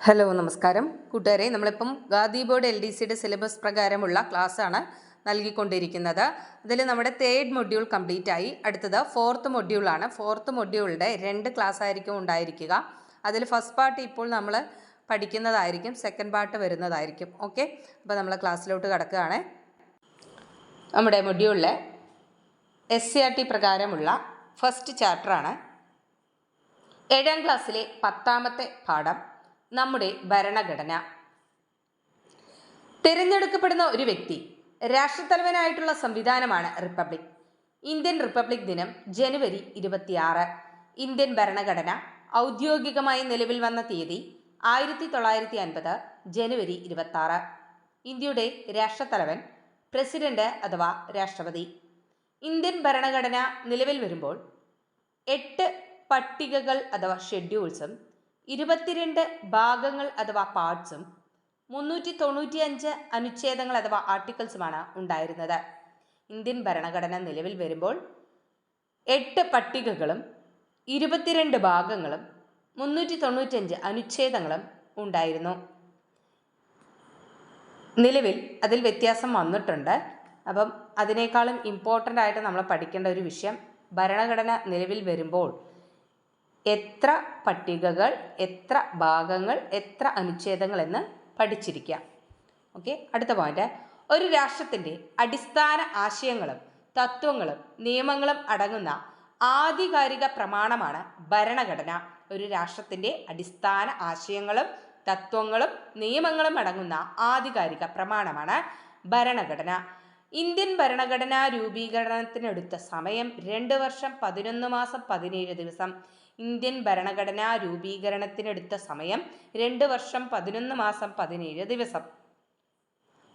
Hello നമസ്കാരം കൂട്ടുകാരെ, നമ്മളിപ്പം ഖാദി ബോർഡ് LDCയുടെ സിലബസ് പ്രകാരമുള്ള ക്ലാസ്സാണ് നൽകിക്കൊണ്ടിരിക്കുന്നത്. അതിൽ നമ്മുടെ തേർഡ് മൊഡ്യൂൾ കംപ്ലീറ്റ് ആയി. അടുത്തത് ഫോർത്ത് മൊഡ്യൂളാണ്. ഫോർത്ത് മൊഡ്യൂളിൻ്റെ 2 ക്ലാസ് ആയിരിക്കും ഉണ്ടായിരിക്കുക. അതിൽ ഫസ്റ്റ് പാർട്ട് ഇപ്പോൾ നമ്മൾ പഠിക്കുന്നതായിരിക്കും, സെക്കൻഡ് പാർട്ട് വരുന്നതായിരിക്കും. ഓക്കെ, അപ്പോൾ നമ്മൾ ക്ലാസ്സിലോട്ട് കിടക്കുകയാണ്. നമ്മുടെ മൊഡ്യൂളിലെ SCERT പ്രകാരമുള്ള ഫസ്റ്റ് ചാപ്റ്ററാണ്. 7ാം ക്ലാസ്സിലെ 10ാമത്തെ പാഠം നമ്മുടെ ഭരണഘടന. തിരഞ്ഞെടുക്കപ്പെടുന്ന ഒരു വ്യക്തി രാഷ്ട്രത്തലവനായിട്ടുള്ള സംവിധാനമാണ് റിപ്പബ്ലിക്. ഇന്ത്യൻ റിപ്പബ്ലിക് ദിനം ജനുവരി 26. ഇന്ത്യൻ ഭരണഘടന ഔദ്യോഗികമായി നിലവിൽ വന്ന തീയതി 1950 ജനുവരി 26. ഇന്ത്യയുടെ രാഷ്ട്രത്തലവൻ പ്രസിഡന്റ് അഥവാ രാഷ്ട്രപതി. ഇന്ത്യൻ ഭരണഘടന നിലവിൽ വരുമ്പോൾ 8 പട്ടികകൾ അഥവാ ഷെഡ്യൂൾസും 22 ഭാഗങ്ങൾ അഥവാ പാർട്സും 395 അനുച്ഛേദങ്ങൾ അഥവാ ആർട്ടിക്കിൾസുമാണ് ഉണ്ടായിരുന്നത്. ഇന്ത്യൻ ഭരണഘടന നിലവിൽ വരുമ്പോൾ 8 പട്ടികകളും 22 ഭാഗങ്ങളും 395 അനുച്ഛേദങ്ങളും ഉണ്ടായിരുന്നു. നിലവിൽ അതിൽ വ്യത്യാസം വന്നിട്ടുണ്ട്. അപ്പം അതിനേക്കാളും ഇമ്പോർട്ടൻ്റ് ആയിട്ട് നമ്മൾ പഠിക്കേണ്ട ഒരു വിഷയം, ഭരണഘടന നിലവിൽ വരുമ്പോൾ എത്ര പട്ടികകൾ, എത്ര ഭാഗങ്ങൾ, എത്ര അനുച്ഛേദങ്ങൾ എന്ന് പഠിച്ചിരിക്കാം. ഓക്കെ, അടുത്ത പോയിന്റ്, ഒരു രാഷ്ട്രത്തിൻ്റെ അടിസ്ഥാന ആശയങ്ങളും തത്വങ്ങളും നിയമങ്ങളും അടങ്ങുന്ന ആധികാരിക പ്രമാണമാണ് ഭരണഘടന. ഒരു രാഷ്ട്രത്തിൻ്റെ അടിസ്ഥാന ആശയങ്ങളും തത്വങ്ങളും നിയമങ്ങളും അടങ്ങുന്ന ആധികാരിക പ്രമാണമാണ് ഭരണഘടന. ഇന്ത്യൻ ഭരണഘടനാ രൂപീകരണത്തിനെടുത്ത സമയം 2 വർഷം 11 മാസം 17 ദിവസം. ഇന്ത്യൻ ഭരണഘടനാ രൂപീകരണത്തിനെടുത്ത സമയം 2 വർഷം 11 മാസം 17 ദിവസം.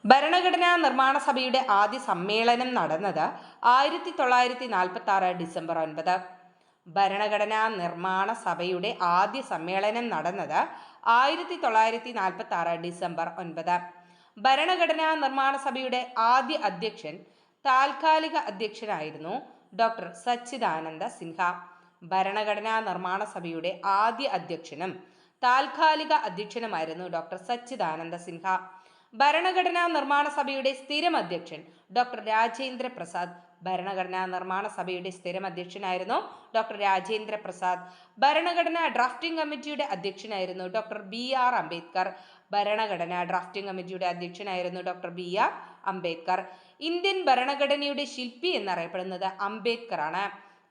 ഭരണഘടനാ നിർമ്മാണ സഭയുടെ ആദ്യ സമ്മേളനം നടന്നത് 1946 ഡിസംബർ 9. ഭരണഘടനാ നിർമ്മാണ സഭയുടെ ആദ്യ സമ്മേളനം നടന്നത് 1946 ഡിസംബർ 9. ഭരണഘടനാ നിർമ്മാണ സഭയുടെ ആദ്യ അധ്യക്ഷൻ താൽക്കാലിക അധ്യക്ഷനായിരുന്നു ഡോക്ടർ സച്ചിദാനന്ദ സിൻഹ. ഭരണഘടനാ നിർമ്മാണ സഭയുടെ ആദ്യ അധ്യക്ഷനും താൽക്കാലിക അധ്യക്ഷനുമായിരുന്നു ഡോക്ടർ സച്ചിദാനന്ദ സിൻഹ. ഭരണഘടനാ നിർമ്മാണ സഭയുടെ സ്ഥിരം അധ്യക്ഷൻ ഡോക്ടർ രാജേന്ദ്ര പ്രസാദ്. ഭരണഘടനാ നിർമ്മാണ സഭയുടെ സ്ഥിരം അധ്യക്ഷനായിരുന്നു ഡോക്ടർ രാജേന്ദ്ര പ്രസാദ്. ഭരണഘടനാ ഡ്രാഫ്റ്റിംഗ് കമ്മിറ്റിയുടെ അധ്യക്ഷനായിരുന്നു ഡോക്ടർ BR അംബേദ്കർ. ഭരണഘടനാ ഡ്രാഫ്റ്റിംഗ് കമ്മിറ്റിയുടെ അധ്യക്ഷനായിരുന്നു ഡോക്ടർ BR അംബേദ്കർ. ഇന്ത്യൻ ഭരണഘടനയുടെ ശില്പി എന്നറിയപ്പെടുന്നത് അംബേദ്കർ ആണ്.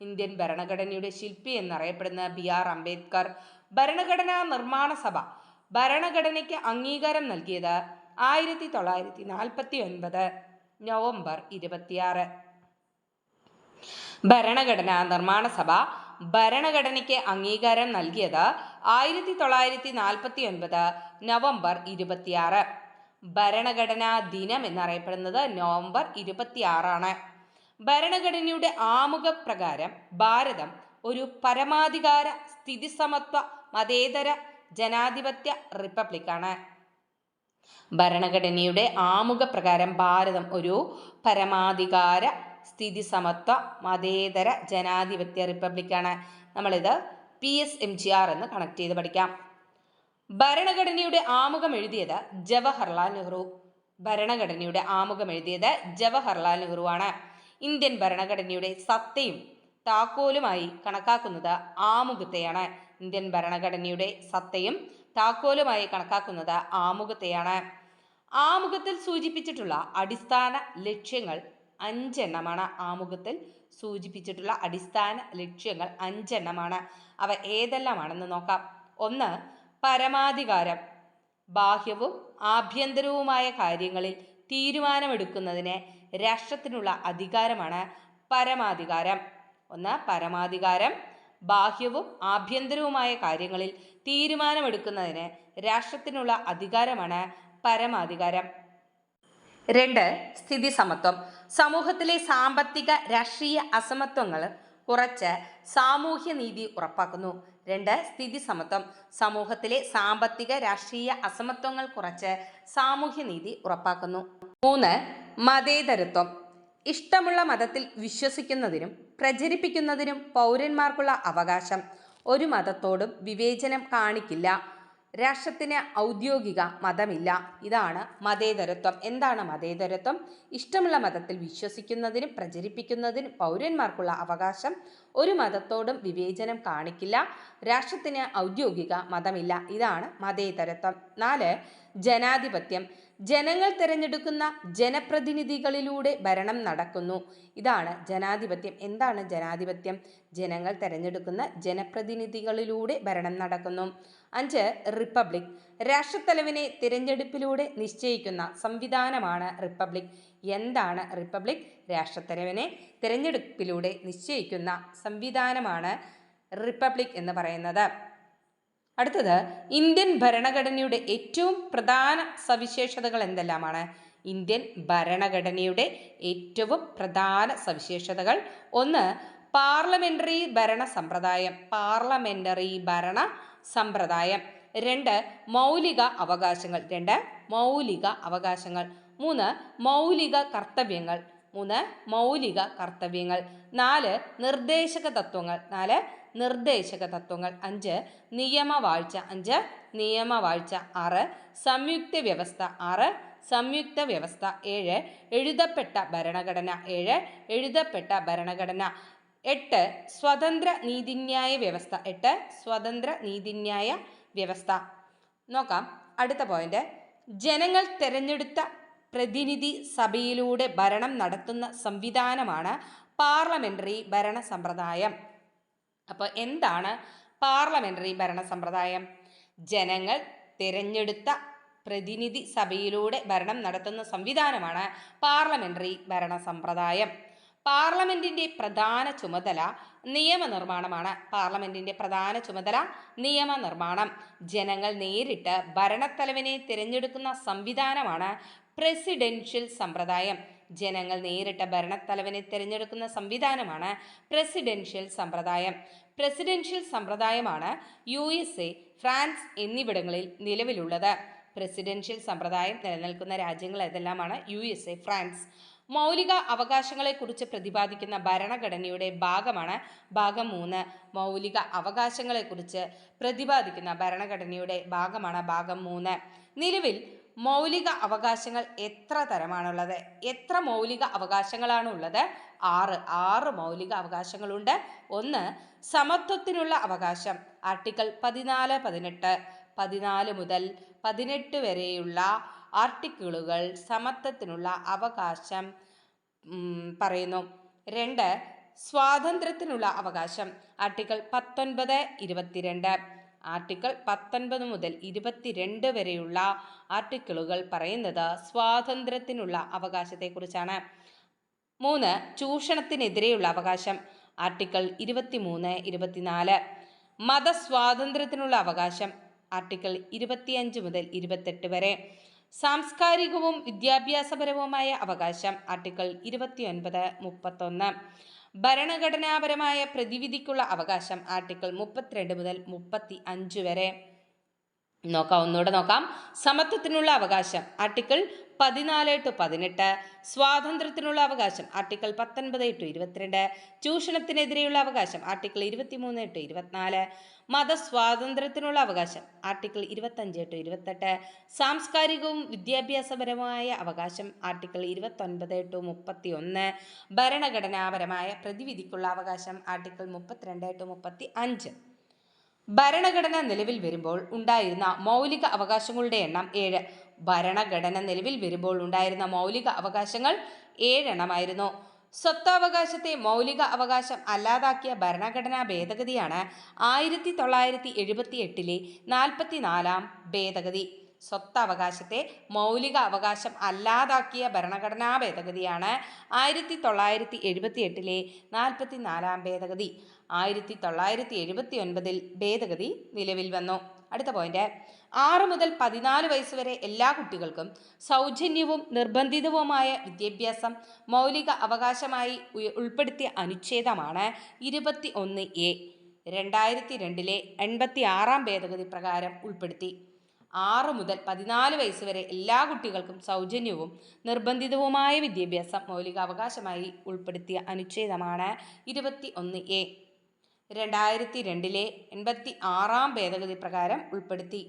ഇന്ത്യൻ ഭരണഘടനയുടെ ശില്പി എന്നറിയപ്പെടുന്ന BR അംബേദ്കർ. ഭരണഘടനാ നിർമ്മാണ സഭ ഭരണഘടനയ്ക്ക് അംഗീകാരം നൽകിയത് 1949 നവംബർ 26. ഭരണഘടനാ നിർമ്മാണ സഭ ഭരണഘടനയ്ക്ക് അംഗീകാരം നൽകിയത് 1949 നവംബർ 26. ഭരണഘടനാ ദിനം എന്നറിയപ്പെടുന്നത് നവംബർ 26 ആണ്. ഭരണഘടനയുടെ ആമുഖ പ്രകാരം ഭാരതം ഒരു പരമാധികാര സ്ഥിതിസമത്വ മതേതര ജനാധിപത്യ റിപ്പബ്ലിക്കാണ്. ഭരണഘടനയുടെ ആമുഖ പ്രകാരം ഭാരതം ഒരു പരമാധികാര സ്ഥിതിസമത്വ മതേതര ജനാധിപത്യ റിപ്പബ്ലിക്കാണ്. നമ്മളിത് PSMGR എന്ന് കണക്ട് ചെയ്ത് പഠിക്കാം. ഭരണഘടനയുടെ ആമുഖം എഴുതിയത് ജവഹർലാൽ നെഹ്റു. ഭരണഘടനയുടെ ആമുഖം എഴുതിയത് ജവഹർലാൽ നെഹ്റു ആണ്. ഇന്ത്യൻ ഭരണഘടനയുടെ സത്തയും താക്കോലുമായി കണക്കാക്കുന്നത് ആമുഖത്തെയാണ്. ഇന്ത്യൻ ഭരണഘടനയുടെ സത്തയും താക്കോലുമായി കണക്കാക്കുന്നത് ആമുഖത്തെയാണ്. ആമുഖത്തിൽ സൂചിപ്പിച്ചിട്ടുള്ള അടിസ്ഥാന ലക്ഷ്യങ്ങൾ 5 എണ്ണമാണ്. ആമുഖത്തിൽ സൂചിപ്പിച്ചിട്ടുള്ള അടിസ്ഥാന ലക്ഷ്യങ്ങൾ 5 എണ്ണമാണ്. അവ ഏതെല്ലാമാണെന്ന് നോക്കാം. 1. പരമാധികാരം. ബാഹ്യവും ആഭ്യന്തരവുമായ കാര്യങ്ങളിൽ തീരുമാനമെടുക്കുന്നതിന് രാഷ്ട്രത്തിനുള്ള അധികാരമാണ് പരമാധികാരം. 1. പരമാധികാരം. ബാഹ്യവും ആഭ്യന്തരവുമായ കാര്യങ്ങളിൽ തീരുമാനമെടുക്കുന്നതിന് രാഷ്ട്രത്തിനുള്ള അധികാരമാണ് പരമാധികാരം. 2. സ്ഥിതി സമത്വം. സമൂഹത്തിലെ സാമ്പത്തിക രാഷ്ട്രീയ അസമത്വങ്ങൾ കുറച്ച് സാമൂഹ്യ നീതി ഉറപ്പാക്കുന്നു. 2. സ്ഥിതി സമത്വം. സമൂഹത്തിലെ സാമ്പത്തിക രാഷ്ട്രീയ അസമത്വങ്ങൾ കുറച്ച് സാമൂഹ്യ നീതി ഉറപ്പാക്കുന്നു. 3. മതേതരത്വം. ഇഷ്ടമുള്ള മതത്തിൽ വിശ്വസിക്കുന്നതിനും പ്രചരിപ്പിക്കുന്നതിനും പൗരന്മാർക്കുള്ള അവകാശം. ഒരു മതത്തോടും വിവേചനം കാണിക്കില്ല. രാഷ്ട്രത്തിന് ഔദ്യോഗിക മതമില്ല. ഇതാണ് മതേതരത്വം. എന്താണ് മതേതരത്വം? ഇഷ്ടമുള്ള മതത്തിൽ വിശ്വസിക്കുന്നതിനും പ്രചരിപ്പിക്കുന്നതിനും പൗരന്മാർക്കുള്ള അവകാശം. ഒരു മതത്തോടും വിവേചനം കാണിക്കില്ല. രാഷ്ട്രത്തിന് ഔദ്യോഗിക മതമില്ല. ഇതാണ് മതേതരത്വം. 4. ജനാധിപത്യം. ജനങ്ങൾ തിരഞ്ഞെടുക്കുന്ന ജനപ്രതിനിധികളിലൂടെ ഭരണം നടക്കുന്നു. ഇതാണ് ജനാധിപത്യം. എന്താണ് ജനാധിപത്യം? ജനങ്ങൾ തിരഞ്ഞെടുക്കുന്ന ജനപ്രതിനിധികളിലൂടെ ഭരണം നടക്കുന്നു. 5. റിപ്പബ്ലിക്. രാഷ്ട്രത്തലവനെ തിരഞ്ഞെടുപ്പിലൂടെ നിശ്ചയിക്കുന്ന സംവിധാനമാണ് റിപ്പബ്ലിക്. എന്താണ് റിപ്പബ്ലിക്? രാഷ്ട്രത്തലവനെ തിരഞ്ഞെടുപ്പിലൂടെ നിശ്ചയിക്കുന്ന സംവിധാനമാണ് റിപ്പബ്ലിക് എന്ന് പറയുന്നത്. അടുത്തത്, ഇന്ത്യൻ ഭരണഘടനയുടെ ഏറ്റവും പ്രധാന സവിശേഷതകൾ എന്തെല്ലാമാണ്? ഇന്ത്യൻ ഭരണഘടനയുടെ ഏറ്റവും പ്രധാന സവിശേഷതകൾ: 1. പാർലമെന്ററി ഭരണ സമ്പ്രദായം. പാർലമെന്ററി ഭരണ സമ്പ്രദായം. 2. മൗലിക അവകാശങ്ങൾ. 2. മൗലിക അവകാശങ്ങൾ. 3. മൗലിക കർത്തവ്യങ്ങൾ. 3. മൗലിക കർത്തവ്യങ്ങൾ. 4. നിർദ്ദേശക തത്വങ്ങൾ. 4. നിർദ്ദേശക തത്വങ്ങൾ. 5. നിയമവാഴ്ച. 5. നിയമവാഴ്ച. 6. സംയുക്ത വ്യവസ്ഥ. 6. സംയുക്ത വ്യവസ്ഥ. 7. എഴുതപ്പെട്ട ഭരണഘടന. 7. എഴുതപ്പെട്ട ഭരണഘടന. 8. സ്വതന്ത്ര നീതിന്യായ വ്യവസ്ഥ. 8. സ്വതന്ത്ര നീതിന്യായ വ്യവസ്ഥ. നോക്കാം അടുത്ത പോയിന്റ്. ജനങ്ങൾ തെരഞ്ഞെടുത്ത പ്രതിനിധി സഭയിലൂടെ ഭരണം നടത്തുന്ന സംവിധാനമാണ് പാർലമെന്ററി ഭരണ സമ്പ്രദായം. അപ്പോൾ എന്താണ് പാർലമെന്ററി ഭരണ സമ്പ്രദായം? ജനങ്ങൾ തിരഞ്ഞെടുത്ത പ്രതിനിധി സഭയിലൂടെ ഭരണം നടത്തുന്ന സംവിധാനമാണ് പാർലമെന്ററി ഭരണ സമ്പ്രദായം. പാർലമെന്റിന്റെ പ്രധാന ചുമതല നിയമനിർമ്മാണമാണ്. പാർലമെന്റിന്റെ പ്രധാന ചുമതല നിയമനിർമ്മാണം. ജനങ്ങൾ നേരിട്ട് ഭരണത്തലവനെ തിരഞ്ഞെടുക്കുന്ന സംവിധാനമാണ് പ്രസിഡൻഷ്യൽ സമ്പ്രദായം. ജനങ്ങൾ നേരിട്ട് ഭരണത്തലവനെ തിരഞ്ഞെടുക്കുന്ന സംവിധാനമാണ് പ്രസിഡൻഷ്യൽ സമ്പ്രദായം. പ്രസിഡൻഷ്യൽ സമ്പ്രദായമാണ് USA, ഫ്രാൻസ് എന്നിവിടങ്ങളിൽ നിലവിലുള്ളത്. പ്രസിഡൻഷ്യൽ സമ്പ്രദായം നിലനിൽക്കുന്ന രാജ്യങ്ങൾ ഏതെല്ലാമാണ്? USA, France. മൗലിക അവകാശങ്ങളെക്കുറിച്ച് പ്രതിപാദിക്കുന്ന ഭരണഘടനയുടെ ഭാഗമാണ് ഭാഗം 3. മൗലിക അവകാശങ്ങളെക്കുറിച്ച് പ്രതിപാദിക്കുന്ന ഭരണഘടനയുടെ ഭാഗമാണ് ഭാഗം 3. നിലവിൽ മൗലിക അവകാശങ്ങൾ എത്ര തരമാണുള്ളത്? എത്ര മൗലിക അവകാശങ്ങളാണ് ഉള്ളത്? 6 മൗലിക അവകാശങ്ങളുണ്ട്. 1. സമത്വത്തിനുള്ള അവകാശം. ആർട്ടിക്കിൾ 14, 18. 14 മുതൽ 18 വരെയുള്ള ആർട്ടിക്കിളുകൾ സമത്വത്തിനുള്ള അവകാശം പറയുന്നു. 2. സ്വാതന്ത്ര്യത്തിനുള്ള അവകാശം. ആർട്ടിക്കിൾ 19, 22. ആർട്ടിക്കിൾ 19 മുതൽ 22 വരെയുള്ള ആർട്ടിക്കിളുകൾ പറയുന്നത് സ്വാതന്ത്ര്യത്തിനുള്ള അവകാശത്തെക്കുറിച്ചാണ്. 3. ചൂഷണത്തിനെതിരെയുള്ള അവകാശം. ആർട്ടിക്കിൾ 23, 24. മതസ്വാതന്ത്ര്യത്തിനുള്ള അവകാശം. ആർട്ടിക്കിൾ 25 മുതൽ 28 വരെ. സാംസ്കാരികവും വിദ്യാഭ്യാസപരവുമായ അവകാശം. ആർട്ടിക്കിൾ 29, 31. ഭരണഘടനാപരമായ പ്രതിവിധിക്കുള്ള അവകാശം. ആർട്ടിക്കിൾ 32 മുതൽ 35 വരെ. ഒന്നുകൂടെ നോക്കാം. സമത്വത്തിനുള്ള അവകാശം. Article 14 to 18. സ്വാതന്ത്ര്യത്തിനുള്ള അവകാശം. Article 19 to 22. ചൂഷണത്തിനെതിരെയുള്ള അവകാശം. Article 23 to 24. മതസ്വാതന്ത്ര്യത്തിനുള്ള അവകാശം. Article 25 to 28. സാംസ്കാരികവും വിദ്യാഭ്യാസപരമായ അവകാശം. Article 29 to 31. ഭരണഘടനാപരമായ പ്രതിവിധിക്കുള്ള അവകാശം. Article 32 to 35. ഭരണഘടന നിലവിൽ വരുമ്പോൾ ഉണ്ടായിരുന്ന മൗലിക അവകാശങ്ങളുടെ എണ്ണം 7. ഭരണഘടന നിലവിൽ വരുമ്പോൾ ഉണ്ടായിരുന്ന മൗലിക അവകാശങ്ങൾ 7 എണ്ണമായിരുന്നു. സ്വത്തവകാശത്തെ മൗലിക അവകാശം അല്ലാതാക്കിയ ഭരണഘടനാ ഭേദഗതിയാണ് 1978 44-ാം ഭേദഗതി. സ്വത്തവകാശത്തെ മൗലിക അവകാശം അല്ലാതാക്കിയ ഭരണഘടനാ ഭേദഗതിയാണ് 1978 44-ാം ഭേദഗതി. 1979 ഭേദഗതി നിലവിൽ വന്നു. അടുത്ത പോയിന്റ്. 6 മുതൽ 14 വയസ്സ് വരെ എല്ലാ കുട്ടികൾക്കും സൗജന്യവും നിർബന്ധിതവുമായ വിദ്യാഭ്യാസം മൗലിക അവകാശമായി ഉൾപ്പെടുത്തിയ അനുച്ഛേദമാണ് 21A. 2002 86-ാം ഭേദഗതി പ്രകാരം ഉൾപ്പെടുത്തി. 6 മുതൽ 14 വയസ്സ് വരെ എല്ലാ കുട്ടികൾക്കും സൗജന്യവും നിർബന്ധിതവുമായ വിദ്യാഭ്യാസം മൗലിക അവകാശമായി ഉൾപ്പെടുത്തിയ അനുച്ഛേദമാണ് 21A. 2002 86-ാം ഭേദഗതി പ്രകാരം ഉൾപ്പെടുത്തി.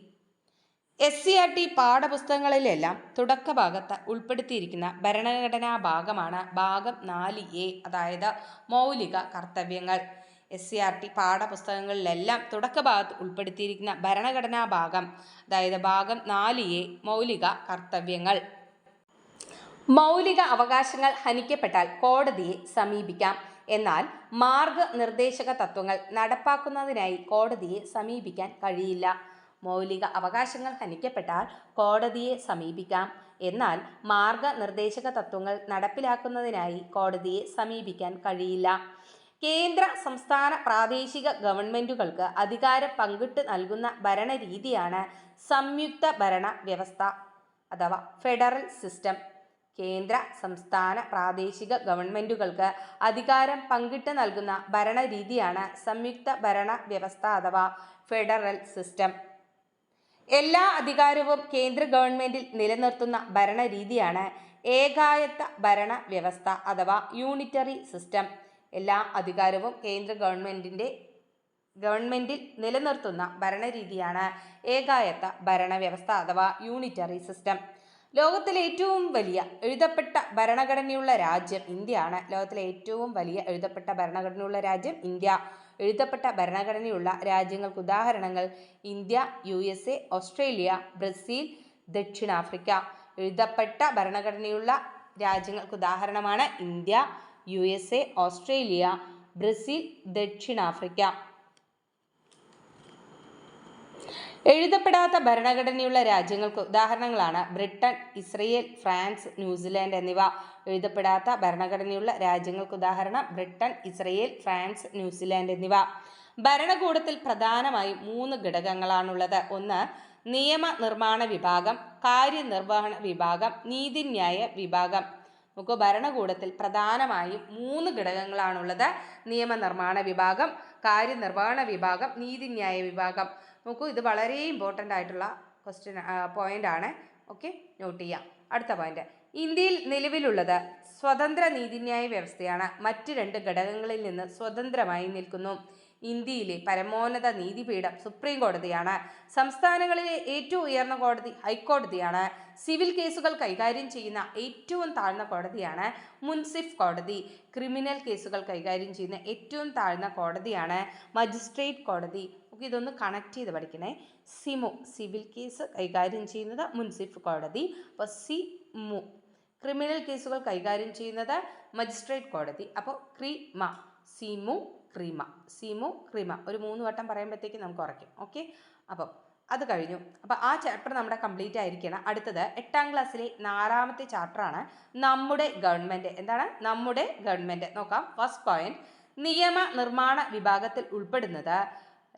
SCERT പാഠപുസ്തകങ്ങളിലെല്ലാം തുടക്ക ഭാഗത്ത് ഉൾപ്പെടുത്തിയിരിക്കുന്ന ഭരണഘടനാ ഭാഗമാണ് ഭാഗം 4A, അതായത് മൗലിക കർത്തവ്യങ്ങൾ. SCERT പാഠപുസ്തകങ്ങളിലെല്ലാം തുടക്ക ഭാഗത്ത് ഉൾപ്പെടുത്തിയിരിക്കുന്ന ഭരണഘടനാ ഭാഗം, അതായത് ഭാഗം 4A, മൗലിക കർത്തവ്യങ്ങൾ. മൗലിക അവകാശങ്ങൾ ഹനിക്കപ്പെട്ടാൽ കോടതിയെ സമീപിക്കാം. എന്നാൽ മാർഗനിർദ്ദേശക തത്വങ്ങൾ നടപ്പാക്കുന്നതിനായി കോടതിയെ സമീപിക്കാൻ കഴിയില്ല. മൗലിക അവകാശങ്ങൾ ഹനിക്കപ്പെട്ടാൽ കോടതിയെ സമീപിക്കാം. എന്നാൽ മാർഗനിർദ്ദേശക തത്വങ്ങൾ നടപ്പിലാക്കുന്നതിനായി കോടതിയെ സമീപിക്കാൻ കഴിയില്ല. കേന്ദ്ര, സംസ്ഥാന, പ്രാദേശിക ഗവൺമെന്റുകൾക്ക് അധികാരം പങ്കിട്ട് നൽകുന്ന ഭരണരീതിയാണ് സംയുക്ത ഭരണ വ്യവസ്ഥ അഥവാ ഫെഡറൽ സിസ്റ്റം. കേന്ദ്ര, സംസ്ഥാന, പ്രാദേശിക ഗവൺമെന്റുകൾക്ക് അധികാരം പങ്കിട്ട് നൽകുന്ന ഭരണരീതിയാണ് സംയുക്ത ഭരണ വ്യവസ്ഥ അഥവാ ഫെഡറൽ സിസ്റ്റം. എല്ലാ അധികാരവും കേന്ദ്ര ഗവൺമെന്റിൽ നിലനിർത്തുന്ന ഭരണരീതിയാണ് ഏകായത്ത ഭരണ വ്യവസ്ഥ അഥവാ യൂണിറ്ററി സിസ്റ്റം. എല്ലാ അധികാരവും കേന്ദ്ര ഗവൺമെന്റിൽ നിലനിർത്തുന്ന ഭരണരീതിയാണ് ഏകായത്ത ഭരണവ്യവസ്ഥ അഥവാ യൂണിറ്ററി സിസ്റ്റം. ലോകത്തിലെ ഏറ്റവും വലിയ എഴുതപ്പെട്ട ഭരണഘടനയുള്ള രാജ്യം ഇന്ത്യയാണ്. ലോകത്തിലെ ഏറ്റവും വലിയ എഴുതപ്പെട്ട ഭരണഘടനയുള്ള രാജ്യം ഇന്ത്യ. എഴുതപ്പെട്ട ഭരണഘടനയുള്ള രാജ്യങ്ങൾക്ക് ഉദാഹരണങ്ങൾ ഇന്ത്യ, USA, ഓസ്ട്രേലിയ, ബ്രസീൽ, ദക്ഷിണാഫ്രിക്ക. എഴുതപ്പെട്ട ഭരണഘടനയുള്ള രാജ്യങ്ങൾക്ക് ഉദാഹരണമാണ് ഇന്ത്യ, USA, ഓസ്ട്രേലിയ, ബ്രസീൽ, ദക്ഷിണാഫ്രിക്ക. എഴുതപ്പെടാത്ത ഭരണഘടനയുള്ള രാജ്യങ്ങൾക്ക് ഉദാഹരണങ്ങളാണ് ബ്രിട്ടൻ, ഇസ്രയേൽ, ഫ്രാൻസ്, ന്യൂസിലാൻഡ് എന്നിവ. എഴുതപ്പെടാത്ത ഭരണഘടനയുള്ള രാജ്യങ്ങൾക്ക് ഉദാഹരണം ബ്രിട്ടൻ, ഇസ്രയേൽ, ഫ്രാൻസ്, ന്യൂസിലാൻഡ് എന്നിവ. ഭരണകൂടത്തിൽ പ്രധാനമായും 3 ഘടകങ്ങളാണുള്ളത്. ഒന്ന്, നിയമനിർമ്മാണ വിഭാഗം, കാര്യനിർവഹണ വിഭാഗം, നീതിന്യായ വിഭാഗം. നമുക്ക് ഭരണകൂടത്തിൽ പ്രധാനമായും 3 ഘടകങ്ങളാണുള്ളത്. നിയമനിർമ്മാണ വിഭാഗം, കാര്യനിർവഹണ വിഭാഗം, നീതിന്യായ വിഭാഗം. നോക്കൂ, ഇത് വളരെ ഇമ്പോർട്ടൻ്റ് ആയിട്ടുള്ള പോയിന്റ് ആണ്. ഓക്കെ, നോട്ട് ചെയ്യാം. അടുത്ത പോയിന്റ്, ഇന്ത്യയിൽ നിലവിലുള്ളത് സ്വതന്ത്ര നീതിന്യായ വ്യവസ്ഥയാണ്. മറ്റ് 2 ഘടകങ്ങളിൽ നിന്ന് സ്വതന്ത്രമായി നിൽക്കുന്നു. ഇന്ത്യയിലെ പരമോന്നത നീതിപീഠം സുപ്രീം കോടതിയാണ്. സംസ്ഥാനങ്ങളിലെ ഏറ്റവും ഉയർന്ന കോടതി ഹൈക്കോടതിയാണ്. സിവിൽ കേസുകൾ കൈകാര്യം ചെയ്യുന്ന ഏറ്റവും താഴ്ന്ന കോടതിയാണ് മുൻസിഫ് കോടതി. ക്രിമിനൽ കേസുകൾ കൈകാര്യം ചെയ്യുന്ന ഏറ്റവും താഴ്ന്ന കോടതിയാണ് മജിസ്ട്രേറ്റ് കോടതി. ഓക്കെ, ഇതൊന്ന് കണക്ട് ചെയ്ത് പഠിക്കണേ. സിമു സിവിൽ കേസ് കൈകാര്യം ചെയ്യുന്നത് മുൻസിഫ് കോടതി. അപ്പോൾ സിമു ക്രിമിനൽ കേസുകൾ കൈകാര്യം ചെയ്യുന്നത് മജിസ്ട്രേറ്റ് കോടതി. അപ്പോൾ ക്രിമ, സിമു, ക്രിമ, സിമു, ക്രിമ. ഒരു 3 വട്ടം പറയുമ്പോഴത്തേക്ക് നമുക്ക് ഉറയ്ക്കും. ഓക്കെ, അപ്പം അത് കഴിഞ്ഞു. അപ്പോൾ ആ ചാപ്റ്റർ നമ്മുടെ കംപ്ലീറ്റ് ആയിരിക്കണം. അടുത്തത് 8ാം ക്ലാസ്സിലെ 4ാമത്തെ ചാപ്റ്ററാണ് നമ്മുടെ ഗവൺമെൻറ്. എന്താണ് നമ്മുടെ ഗവൺമെൻറ്? നോക്കാം. ഫസ്റ്റ് പോയിന്റ്, നിയമനിർമ്മാണ വിഭാഗത്തിൽ ഉൾപ്പെടുന്നത്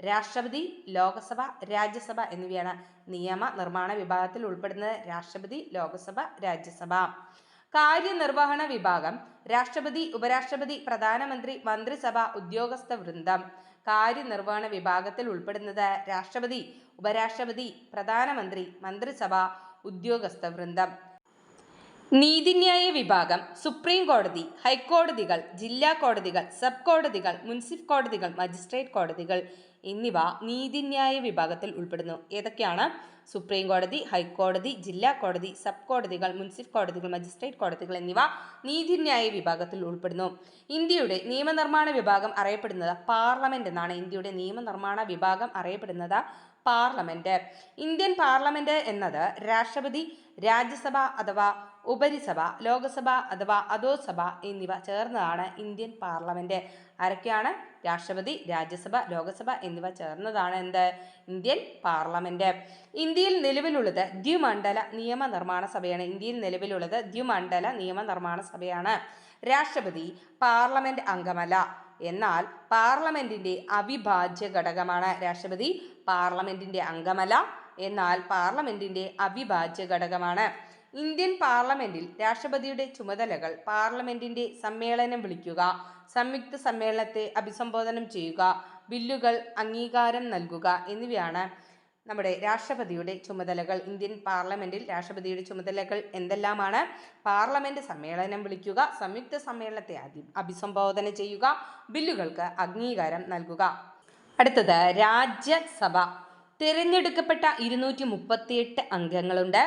രാഷ്ട്രപതി, ലോകസഭ, രാജ്യസഭ എന്നിവയാണ്. നിയമനിർമ്മാണ വിഭാഗത്തിൽ ഉൾപ്പെടുന്നത് രാഷ്ട്രപതി, ലോകസഭ, രാജ്യസഭ. കാര്യനിർവഹണ വിഭാഗം രാഷ്ട്രപതി, ഉപരാഷ്ട്രപതി, പ്രധാനമന്ത്രി, മന്ത്രിസഭ, ഉദ്യോഗസ്ഥ വൃന്ദം. കാര്യനിർവഹണ വിഭാഗത്തിൽ ഉൾപ്പെടുന്നത് രാഷ്ട്രപതി, ഉപരാഷ്ട്രപതി, പ്രധാനമന്ത്രി, മന്ത്രിസഭ, ഉദ്യോഗസ്ഥ വൃന്ദം. നീതിന്യായ വിഭാഗം സുപ്രീം കോടതി, ഹൈക്കോടതികൾ, ജില്ലാ കോടതികൾ, സബ് കോടതികൾ, മുൻസിഫ് കോടതികൾ, മജിസ്ട്രേറ്റ് കോടതികൾ എന്നിവ നീതിന്യായ വിഭാഗത്തിൽ ഉൾപ്പെടുന്നു. ഏതൊക്കെയാണ്? സുപ്രീം കോടതി, ഹൈക്കോടതി, ജില്ലാ കോടതി, സബ് കോടതികൾ, മുൻസിഫ് കോടതികൾ, മജിസ്ട്രേറ്റ് കോടതികൾ എന്നിവ നീതിന്യായ വിഭാഗത്തിൽ ഉൾപ്പെടുന്നു. ഇന്ത്യയുടെ നിയമനിർമ്മാണ വിഭാഗം അറിയപ്പെടുന്നത് പാർലമെന്റ് എന്നാണ്. ഇന്ത്യയുടെ നിയമനിർമ്മാണ വിഭാഗം അറിയപ്പെടുന്നത് പാർലമെന്റ്. ഇന്ത്യൻ പാർലമെന്റ് എന്നത് രാഷ്ട്രപതി, രാജ്യസഭ അഥവാ ഉപരിസഭ, ലോകസഭ അഥവാ അധോസഭ എന്നിവ ചേർന്നതാണ് ഇന്ത്യൻ പാർലമെന്റ്. ആരൊക്കെയാണ്? രാഷ്ട്രപതി, രാജ്യസഭ, ലോകസഭ എന്നിവ ചേർന്നതാണ് എന്ത്? Indian parliament. ഇന്ത്യയിൽ നിലവിലുള്ളത് ദ്വിമണ്ഡല നിയമനിർമ്മാണ സഭയാണ്. ഇന്ത്യയിൽ നിലവിലുള്ളത് ദ്വിമണ്ഡല നിയമനിർമ്മാണ സഭയാണ്. രാഷ്ട്രപതി പാർലമെന്റ് അംഗമല്ല, എന്നാൽ പാർലമെന്റിന്റെ അവിഭാജ്യ ഘടകമാണ്. രാഷ്ട്രപതി പാർലമെന്റിന്റെ അംഗമല്ല, എന്നാൽ പാർലമെന്റിന്റെ അവിഭാജ്യ ഘടകമാണ്. ഇന്ത്യൻ പാർലമെന്റിൽ രാഷ്ട്രപതിയുടെ ചുമതലകൾ പാർലമെന്റിന്റെ സമ്മേളനം വിളിക്കുക, സംയുക്ത സമ്മേളനത്തെ അഭിസംബോധന ചെയ്യുക, ബില്ലുകൾ അംഗീകാരം നൽകുക എന്നിവയാണ് നമ്മുടെ രാഷ്ട്രപതിയുടെ ചുമതലകൾ. ഇന്ത്യൻ പാർലമെന്റിൽ രാഷ്ട്രപതിയുടെ ചുമതലകൾ എന്തെല്ലാമാണ്? പാർലമെന്റ് സമ്മേളനം വിളിക്കുക, സംയുക്ത സമ്മേളനത്തെ അഭിസംബോധന ചെയ്യുക, ബില്ലുകൾക്ക് അംഗീകാരം നൽകുക. അടുത്തത് രാജ്യസഭ. തിരഞ്ഞെടുക്കപ്പെട്ട 238 അംഗങ്ങളുണ്ട്.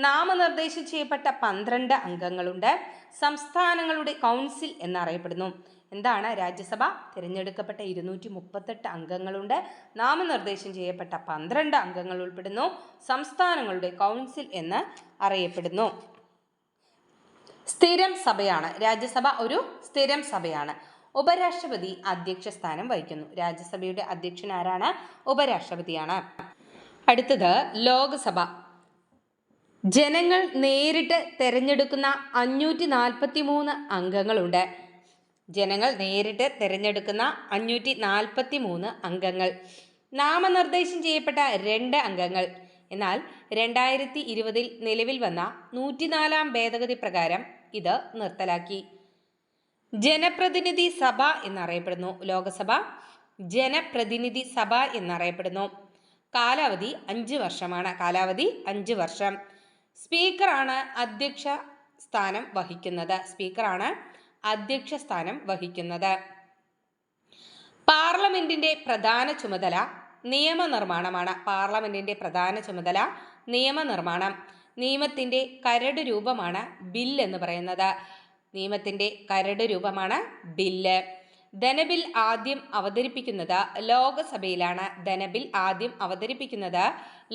നാമനിർദ്ദേശം ചെയ്യപ്പെട്ട 12 അംഗങ്ങളുണ്ട്. സംസ്ഥാനങ്ങളുടെ കൗൺസിൽ എന്നറിയപ്പെടുന്നു. എന്താണ് രാജ്യസഭ? തിരഞ്ഞെടുക്കപ്പെട്ട 238 അംഗങ്ങളുണ്ട്. നാമനിർദ്ദേശം ചെയ്യപ്പെട്ട 12 അംഗങ്ങൾ ഉൾപ്പെടുന്നു. സംസ്ഥാനങ്ങളുടെ കൗൺസിൽ എന്ന് അറിയപ്പെടുന്നു. സ്ഥിരം സഭയാണ് രാജ്യസഭ. ഒരു സ്ഥിരം സഭയാണ്. ഉപരാഷ്ട്രപതി അധ്യക്ഷ സ്ഥാനം വഹിക്കുന്നു. രാജ്യസഭയുടെ അധ്യക്ഷൻ ആരാണ്? ഉപരാഷ്ട്രപതിയാണ്. അടുത്തത് ലോക്സഭ. ജനങ്ങൾ നേരിട്ട് തിരഞ്ഞെടുക്കുന്ന 543 അംഗങ്ങളുണ്ട്. ജനങ്ങൾ നേരിട്ട് തിരഞ്ഞെടുക്കുന്ന 543 അംഗങ്ങൾ. നാമനിർദ്ദേശം ചെയ്യപ്പെട്ട 2 അംഗങ്ങൾ. എന്നാൽ 2020 നിലവിൽ വന്ന 104-ാം ഭേദഗതി പ്രകാരം ഇത് നിർത്തലാക്കി. ജനപ്രതിനിധി സഭ എന്നറിയപ്പെടുന്നു ലോകസഭ. ജനപ്രതിനിധി സഭ എന്നറിയപ്പെടുന്നു. കാലാവധി 5 വർഷമാണ്. കാലാവധി 5 വർഷം. സ്പീക്കറാണ് അധ്യക്ഷ സ്ഥാനം വഹിക്കുന്നത്. സ്പീക്കറാണ് അധ്യക്ഷ സ്ഥാനം വഹിക്കുന്നത്. പാർലമെന്റിന്റെ പ്രധാന ചുമതല നിയമനിർമ്മാണമാണ്. പാർലമെന്റിന്റെ പ്രധാന ചുമതല നിയമനിർമ്മാണം. നിയമത്തിന്റെ കരട് രൂപമാണ് ബിൽ എന്ന് പറയുന്നത്. നിയമത്തിന്റെ കരട് രൂപമാണ് ബില്ല്. ധനബിൽ ആദ്യം അവതരിപ്പിക്കുന്നത് ലോകസഭയിലാണ്. ധനബിൽ ആദ്യം അവതരിപ്പിക്കുന്നത്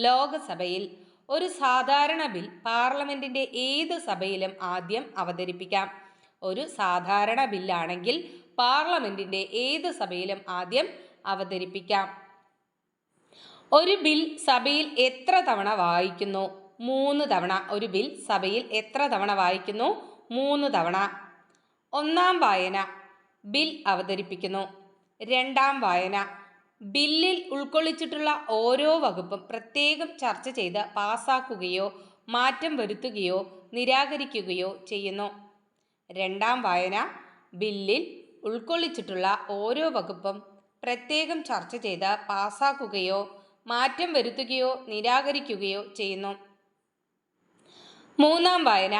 ലോകസഭയിൽ. ഒരു സാധാരണ ബിൽ പാർലമെന്റിന്റെ ഏത് സഭയിലും ആദ്യം അവതരിപ്പിക്കാം. ഒരു സാധാരണ ബില്ലാണെങ്കിൽ പാർലമെന്റിന്റെ ഏത് സഭയിലും ആദ്യം അവതരിപ്പിക്കാം. ഒരു ബിൽ സഭയിൽ എത്ര തവണ വായിക്കുന്നു? 3 തവണ. ഒരു ബിൽ സഭയിൽ എത്ര തവണ വായിക്കുന്നു? 3 തവണ. 1-ാം വായന ബിൽ അവതരിപ്പിക്കുന്നു. 2-ാം വായന ബില്ലിൽ ഉൾക്കൊള്ളിച്ചിട്ടുള്ള ഓരോ വകുപ്പും പ്രത്യേകം ചർച്ച ചെയ്ത് പാസാക്കുകയോ മാറ്റം വരുത്തുകയോ നിരാകരിക്കുകയോ ചെയ്യുന്നു. 2-ാം വായന ബില്ലിൽ ഉൾക്കൊള്ളിച്ചിട്ടുള്ള ഓരോ വകുപ്പും പ്രത്യേകം ചർച്ച ചെയ്ത് പാസാക്കുകയോ മാറ്റം വരുത്തുകയോ നിരാകരിക്കുകയോ ചെയ്യുന്നു. 3-ാം വായന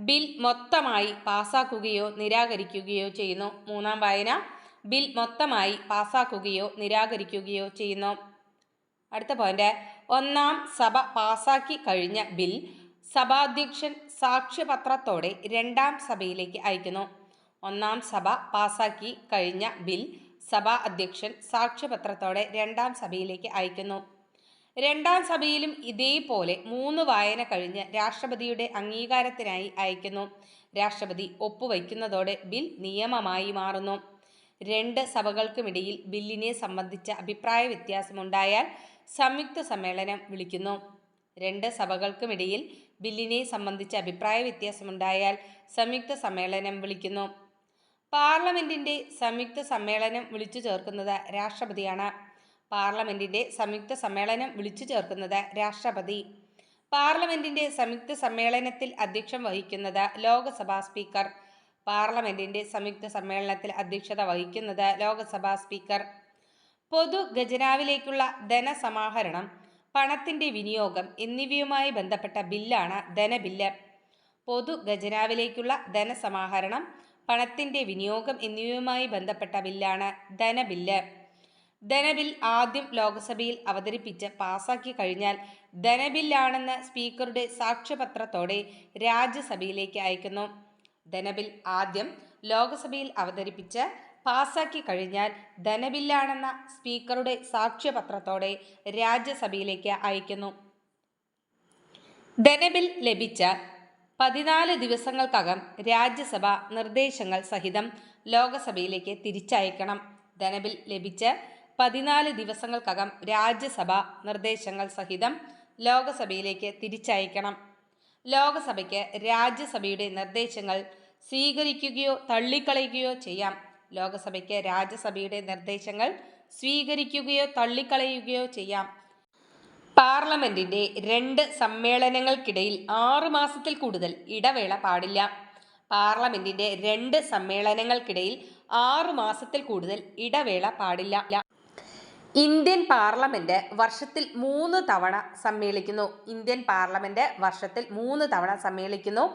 ബിൽ മൊത്തമായി പാസാക്കുകയോ നിരാകരിക്കുകയോ ചെയ്യുന്നു. 3-ാം വായന ബിൽ മൊത്തമായി പാസാക്കുകയോ നിരാകരിക്കുകയോ ചെയ്യുന്നു. അടുത്ത പോയിന്റ്, 1-ാം സഭ പാസാക്കി കഴിഞ്ഞ ബിൽ സഭാധ്യക്ഷൻ സാക്ഷ്യപത്രത്തോടെ 2-ാം സഭയിലേക്ക് അയക്കുന്നു. 1-ാം സഭ പാസാക്കി കഴിഞ്ഞ ബിൽ സഭാ അധ്യക്ഷൻ സാക്ഷ്യപത്രത്തോടെ 2-ാം സഭയിലേക്ക് അയക്കുന്നു. 2-ാം സഭയിലും ഇതേപോലെ 3 വായന കഴിഞ്ഞ് രാഷ്ട്രപതിയുടെ അംഗീകാരത്തിനായി അയക്കുന്നു. രാഷ്ട്രപതി ഒപ്പുവയ്ക്കുന്നതോടെ ബിൽ നിയമമായി മാറുന്നു. 2 സഭകൾക്കുമിടയിൽ ബില്ലിനെ സംബന്ധിച്ച അഭിപ്രായ വ്യത്യാസമുണ്ടായാൽ സംയുക്ത സമ്മേളനം വിളിക്കുന്നു. 2 സഭകൾക്കുമിടയിൽ ബില്ലിനെ സംബന്ധിച്ച അഭിപ്രായ വ്യത്യാസമുണ്ടായാൽ സംയുക്ത സമ്മേളനം വിളിക്കുന്നു. പാർലമെന്റിന്റെ സംയുക്ത സമ്മേളനം വിളിച്ചു ചേർക്കുന്നത് രാഷ്ട്രപതിയാണ്. പാർലമെന്റിന്റെ സംയുക്ത സമ്മേളനം വിളിച്ചു ചേർക്കുന്നത് രാഷ്ട്രപതി. പാർലമെന്റിന്റെ സംയുക്ത സമ്മേളനത്തിൽ അധ്യക്ഷം വഹിക്കുന്നത് ലോകസഭാ സ്പീക്കർ. പാർലമെന്റിന്റെ സംയുക്ത സമ്മേളനത്തിൽ അധ്യക്ഷത വഹിക്കുന്നത് ലോകസഭാ സ്പീക്കർ. പൊതു ഖജനാവിലേക്കുള്ള ധനസമാഹരണം, പണത്തിന്റെ വിനിയോഗം എന്നിവയുമായി ബന്ധപ്പെട്ട ബില്ലാണ് ധനബില്ല്. പൊതു ഖജനാവിലേക്കുള്ള ധനസമാഹരണം, പണത്തിന്റെ വിനിയോഗം എന്നിവയുമായി ബന്ധപ്പെട്ട ബില്ലാണ് ധനബില്ല്. ധനബിൽ ആദ്യം ലോക്സഭയിൽ അവതരിപ്പിച്ച് പാസാക്കി കഴിഞ്ഞാൽ ധനബില്ലാണെന്ന് സ്പീക്കറുടെ സാക്ഷ്യപത്രത്തോടെ രാജ്യസഭയിലേക്ക് അയക്കുന്നു. ധനബിൽ ആദ്യം ലോക്സഭയിൽ അവതരിപ്പിച്ച് പാസാക്കി കഴിഞ്ഞാൽ ധനബില്ലാണെന്ന സ്പീക്കറുടെ സാക്ഷ്യപത്രത്തോടെ രാജ്യസഭയിലേക്ക് അയക്കുന്നു. ധനബിൽ ലഭിച്ച 14 ദിവസങ്ങൾക്കകം രാജ്യസഭ നിർദ്ദേശങ്ങൾ സഹിതം ലോകസഭയിലേക്ക് തിരിച്ചയക്കണം. ധനബിൽ ലഭിച്ച് 14 ദിവസങ്ങൾക്കകം രാജ്യസഭ നിർദ്ദേശങ്ങൾ സഹിതം ലോകസഭയിലേക്ക് തിരിച്ചയക്കണം. ലോകസഭയ്ക്ക് രാജ്യസഭയുടെ നിർദ്ദേശങ്ങൾ സ്വീകരിക്കുകയോ തള്ളിക്കളയുകയോ ചെയ്യാം. ലോകസഭയ്ക്ക് രാജ്യസഭയുടെ നിർദ്ദേശങ്ങൾ സ്വീകരിക്കുകയോ തള്ളിക്കളയുകയോ ചെയ്യാം. പാർലമെന്റിന്റെ 2 സമ്മേളനങ്ങൾക്കിടയിൽ 6 മാസത്തിൽ കൂടുതൽ ഇടവേള പാടില്ല. പാർലമെന്റിന്റെ 2 സമ്മേളനങ്ങൾക്കിടയിൽ 6 മാസത്തിൽ കൂടുതൽ ഇടവേള പാടില്ല. ഇന്ത്യൻ പാർലമെന്റ് വർഷത്തിൽ 3 തവണ സമ്മേളിക്കുന്നു. ഇന്ത്യൻ പാർലമെന്റ് വർഷത്തിൽ 3 തവണ സമ്മേളിക്കുന്നു.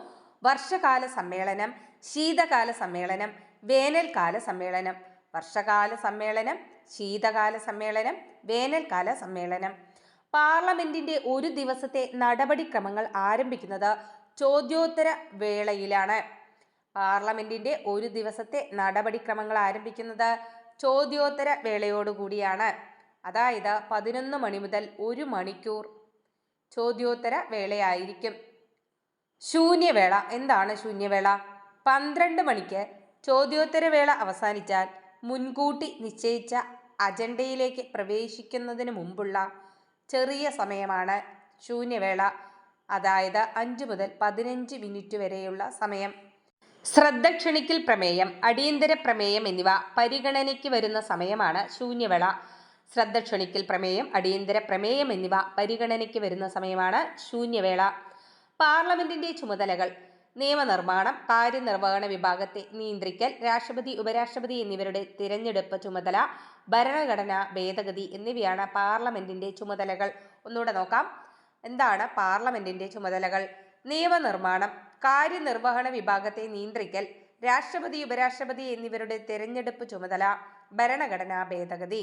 വർഷകാല സമ്മേളനം, ശീതകാല സമ്മേളനം, വേനൽക്കാല സമ്മേളനം. വർഷകാല സമ്മേളനം, ശീതകാല സമ്മേളനം, വേനൽക്കാല സമ്മേളനം. പാർലമെന്റിന്റെ ഒരു ദിവസത്തെ നടപടിക്രമങ്ങൾ ആരംഭിക്കുന്നത് ചോദ്യോത്തര വേളയിലാണ്. പാർലമെന്റിന്റെ ഒരു ദിവസത്തെ നടപടിക്രമങ്ങൾ ആരംഭിക്കുന്നത് ചോദ്യോത്തര വേളയോടുകൂടിയാണ്. അതായത് 11 മണി മുതൽ 1 മണിക്കൂർ ചോദ്യോത്തര വേളയായിരിക്കും. ശൂന്യവേള. എന്താണ് ശൂന്യവേള? 12 മണിക്ക് ചോദ്യോത്തര വേള അവസാനിച്ചാൽ മുൻകൂട്ടി നിശ്ചയിച്ച അജണ്ടയിലേക്ക് പ്രവേശിക്കുന്നതിന് മുമ്പുള്ള ചെറിയ സമയമാണ് ശൂന്യവേള. അതായത് 5 മുതൽ 15 മിനിറ്റ് വരെയുള്ള സമയം. ശ്രദ്ധ ക്ഷണിക്കൽ പ്രമേയം, അടിയന്തര പ്രമേയം എന്നിവ പരിഗണനയ്ക്ക് വരുന്ന സമയമാണ് ശൂന്യവേള. ശ്രദ്ധ ക്ഷണിക്കൽ പ്രമേയം, അടിയന്തര പ്രമേയം എന്നിവ പരിഗണനയ്ക്ക് വരുന്ന സമയമാണ് ശൂന്യവേള. പാർലമെന്റിന്റെ ചുമതലകൾ: നിയമനിർമ്മാണം, കാര്യനിർവഹണ വിഭാഗത്തെ നിയന്ത്രിക്കൽ, രാഷ്ട്രപതി, ഉപരാഷ്ട്രപതി എന്നിവരുടെ തിരഞ്ഞെടുപ്പ് ചുമതല, ഭരണഘടനാ ഭേദഗതി എന്നിവയാണ് പാർലമെന്റിന്റെ ചുമതലകൾ. ഒന്നുകൂടെ നോക്കാം. എന്താണ് പാർലമെന്റിന്റെ ചുമതലകൾ? നിയമനിർമ്മാണം, കാര്യനിർവഹണ വിഭാഗത്തെ നിയന്ത്രിക്കൽ, രാഷ്ട്രപതി, ഉപരാഷ്ട്രപതി എന്നിവരുടെ തിരഞ്ഞെടുപ്പ് ചുമതല, ഭരണഘടനാ ഭേദഗതി.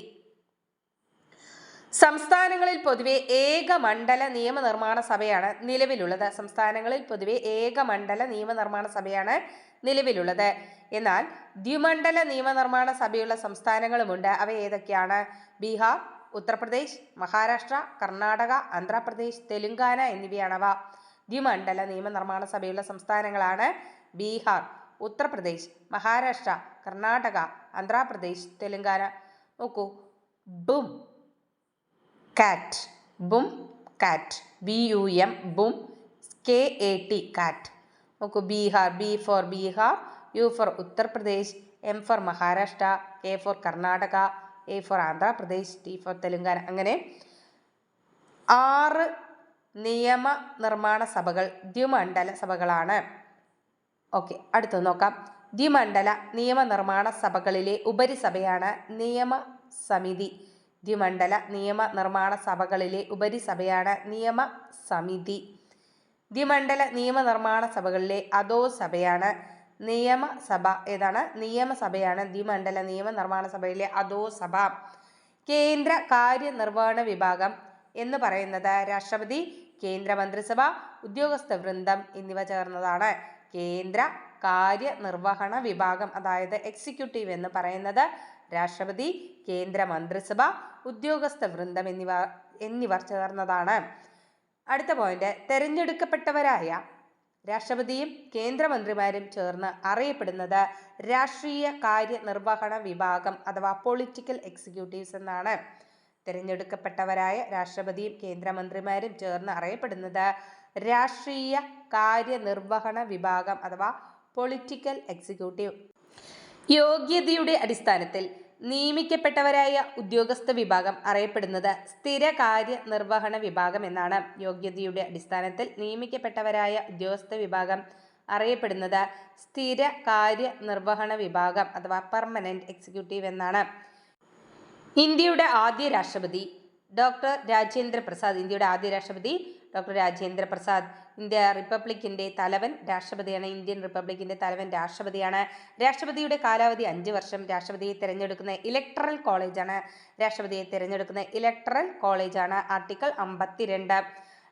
സംസ്ഥാനങ്ങളിൽ പൊതുവെ ഏകമണ്ഡല നിയമനിർമ്മാണ സഭയാണ് നിലവിലുള്ളത്. സംസ്ഥാനങ്ങളിൽ പൊതുവെ ഏകമണ്ഡല നിയമനിർമ്മാണ സഭയാണ് നിലവിലുള്ളത്. എന്നാൽ ദ്വിമണ്ഡല നിയമനിർമ്മാണ സഭയുള്ള സംസ്ഥാനങ്ങളുമുണ്ട്. അവ ഏതൊക്കെയാണ്? ബീഹാർ, ഉത്തർപ്രദേശ്, മഹാരാഷ്ട്ര, കർണാടക, ആന്ധ്രാപ്രദേശ്, തെലുങ്കാന എന്നിവയാണവ. ദ്വിമണ്ഡല നിയമനിർമ്മാണ സഭയുള്ള സംസ്ഥാനങ്ങളാണ് ബീഹാർ, ഉത്തർപ്രദേശ്, മഹാരാഷ്ട്ര, കർണാടക, ആന്ധ്രാപ്രദേശ്, തെലുങ്കാന. നോക്കൂ, ബും കാറ്റ്, ബും കാറ്റ്, BUM, ബും, KAT, കാറ്റ്. നോക്കൂ, Bihar, B for Bihar, U for Uttar Pradesh, M for Maharashtra, K for Karnataka, A for Andhra Pradesh, T for Telangana. അങ്ങനെ 6 നിയമനിർമ്മാണ സഭകൾ ദ്വിമണ്ഡല സഭകളാണ്. ഓക്കെ, അടുത്ത് നോക്കാം. ദ്വിമണ്ഡല നിയമനിർമ്മാണ സഭകളിലെ ഉപരിസഭയാണ് നിയമസമിതി. ദ്വിമണ്ഡല നിയമനിർമ്മാണ സഭകളിലെ ഉപരിസഭയാണ് നിയമസമിതി. ദ്വിമണ്ഡല നിയമനിർമ്മാണ സഭകളിലെ അധോസഭയാണ് നിയമസഭ. ഏതാണ്? നിയമസഭയാണ് ദ്വിമണ്ഡല നിയമനിർമ്മാണ സഭയിലെ അധോസഭ. കേന്ദ്ര കാര്യനിർവഹണ വിഭാഗം എന്ന് പറയുന്നത് രാഷ്ട്രപതി, കേന്ദ്രമന്ത്രിസഭ, ഉദ്യോഗസ്ഥ വൃന്ദം എന്നിവ ചേർന്നതാണ്. കേന്ദ്ര കാര്യനിർവഹണ വിഭാഗം, അതായത് എക്സിക്യൂട്ടീവ് എന്ന് പറയുന്നത് രാഷ്ട്രപതി, കേന്ദ്രമന്ത്രിസഭ, ഉദ്യോഗസ്ഥ വൃന്ദം എന്നിവർ ചേർന്നതാണ്. അടുത്ത പോയിന്റ്, തെരഞ്ഞെടുക്കപ്പെട്ടവരായ രാഷ്ട്രപതിയും കേന്ദ്രമന്ത്രിമാരും ചേർന്ന് അറിയപ്പെടുന്നത് രാഷ്ട്രീയ കാര്യനിർവഹണ വിഭാഗം അഥവാ പൊളിറ്റിക്കൽ എക്സിക്യൂട്ടീവ്സ് എന്നാണ്. തിരഞ്ഞെടുക്കപ്പെട്ടവരായ രാഷ്ട്രപതിയും കേന്ദ്രമന്ത്രിമാരും ചേർന്ന് അറിയപ്പെടുന്നത് രാഷ്ട്രീയ കാര്യനിർവഹണ വിഭാഗം അഥവാ പൊളിറ്റിക്കൽ എക്സിക്യൂട്ടീവ്. യോഗ്യതയുടെ അടിസ്ഥാനത്തിൽ നിയമിക്കപ്പെട്ടവരായ ഉദ്യോഗസ്ഥ വിഭാഗം അറിയപ്പെടുന്നത് സ്ഥിര കാര്യനിർവഹണ വിഭാഗം എന്നാണ്. യോഗ്യതയുടെ അടിസ്ഥാനത്തിൽ നിയമിക്കപ്പെട്ടവരായ ഉദ്യോഗസ്ഥ വിഭാഗം അറിയപ്പെടുന്നത് സ്ഥിര കാര്യനിർവഹണ വിഭാഗം അഥവാ പെർമനന്റ് എക്സിക്യൂട്ടീവ് എന്നാണ്. ഇന്ത്യയുടെ ആദ്യ രാഷ്ട്രപതി ഡോക്ടർ രാജേന്ദ്ര പ്രസാദ്. ഇന്ത്യയുടെ ആദ്യ രാഷ്ട്രപതി ഡോക്ടർ രാജേന്ദ്ര പ്രസാദ്. ഇന്ത്യ റിപ്പബ്ലിക്കിന്റെ തലവൻ രാഷ്ട്രപതിയാണ്. ഇന്ത്യൻ റിപ്പബ്ലിക്കിന്റെ തലവൻ രാഷ്ട്രപതിയാണ്. രാഷ്ട്രപതിയുടെ കാലാവധി 5 വർഷം. രാഷ്ട്രപതിയെ തിരഞ്ഞെടുക്കുന്ന ഇലക്ടറൽ കോളേജാണ്. രാഷ്ട്രപതിയെ തിരഞ്ഞെടുക്കുന്ന ഇലക്ടറൽ കോളേജാണ് ആർട്ടിക്കിൾ 52.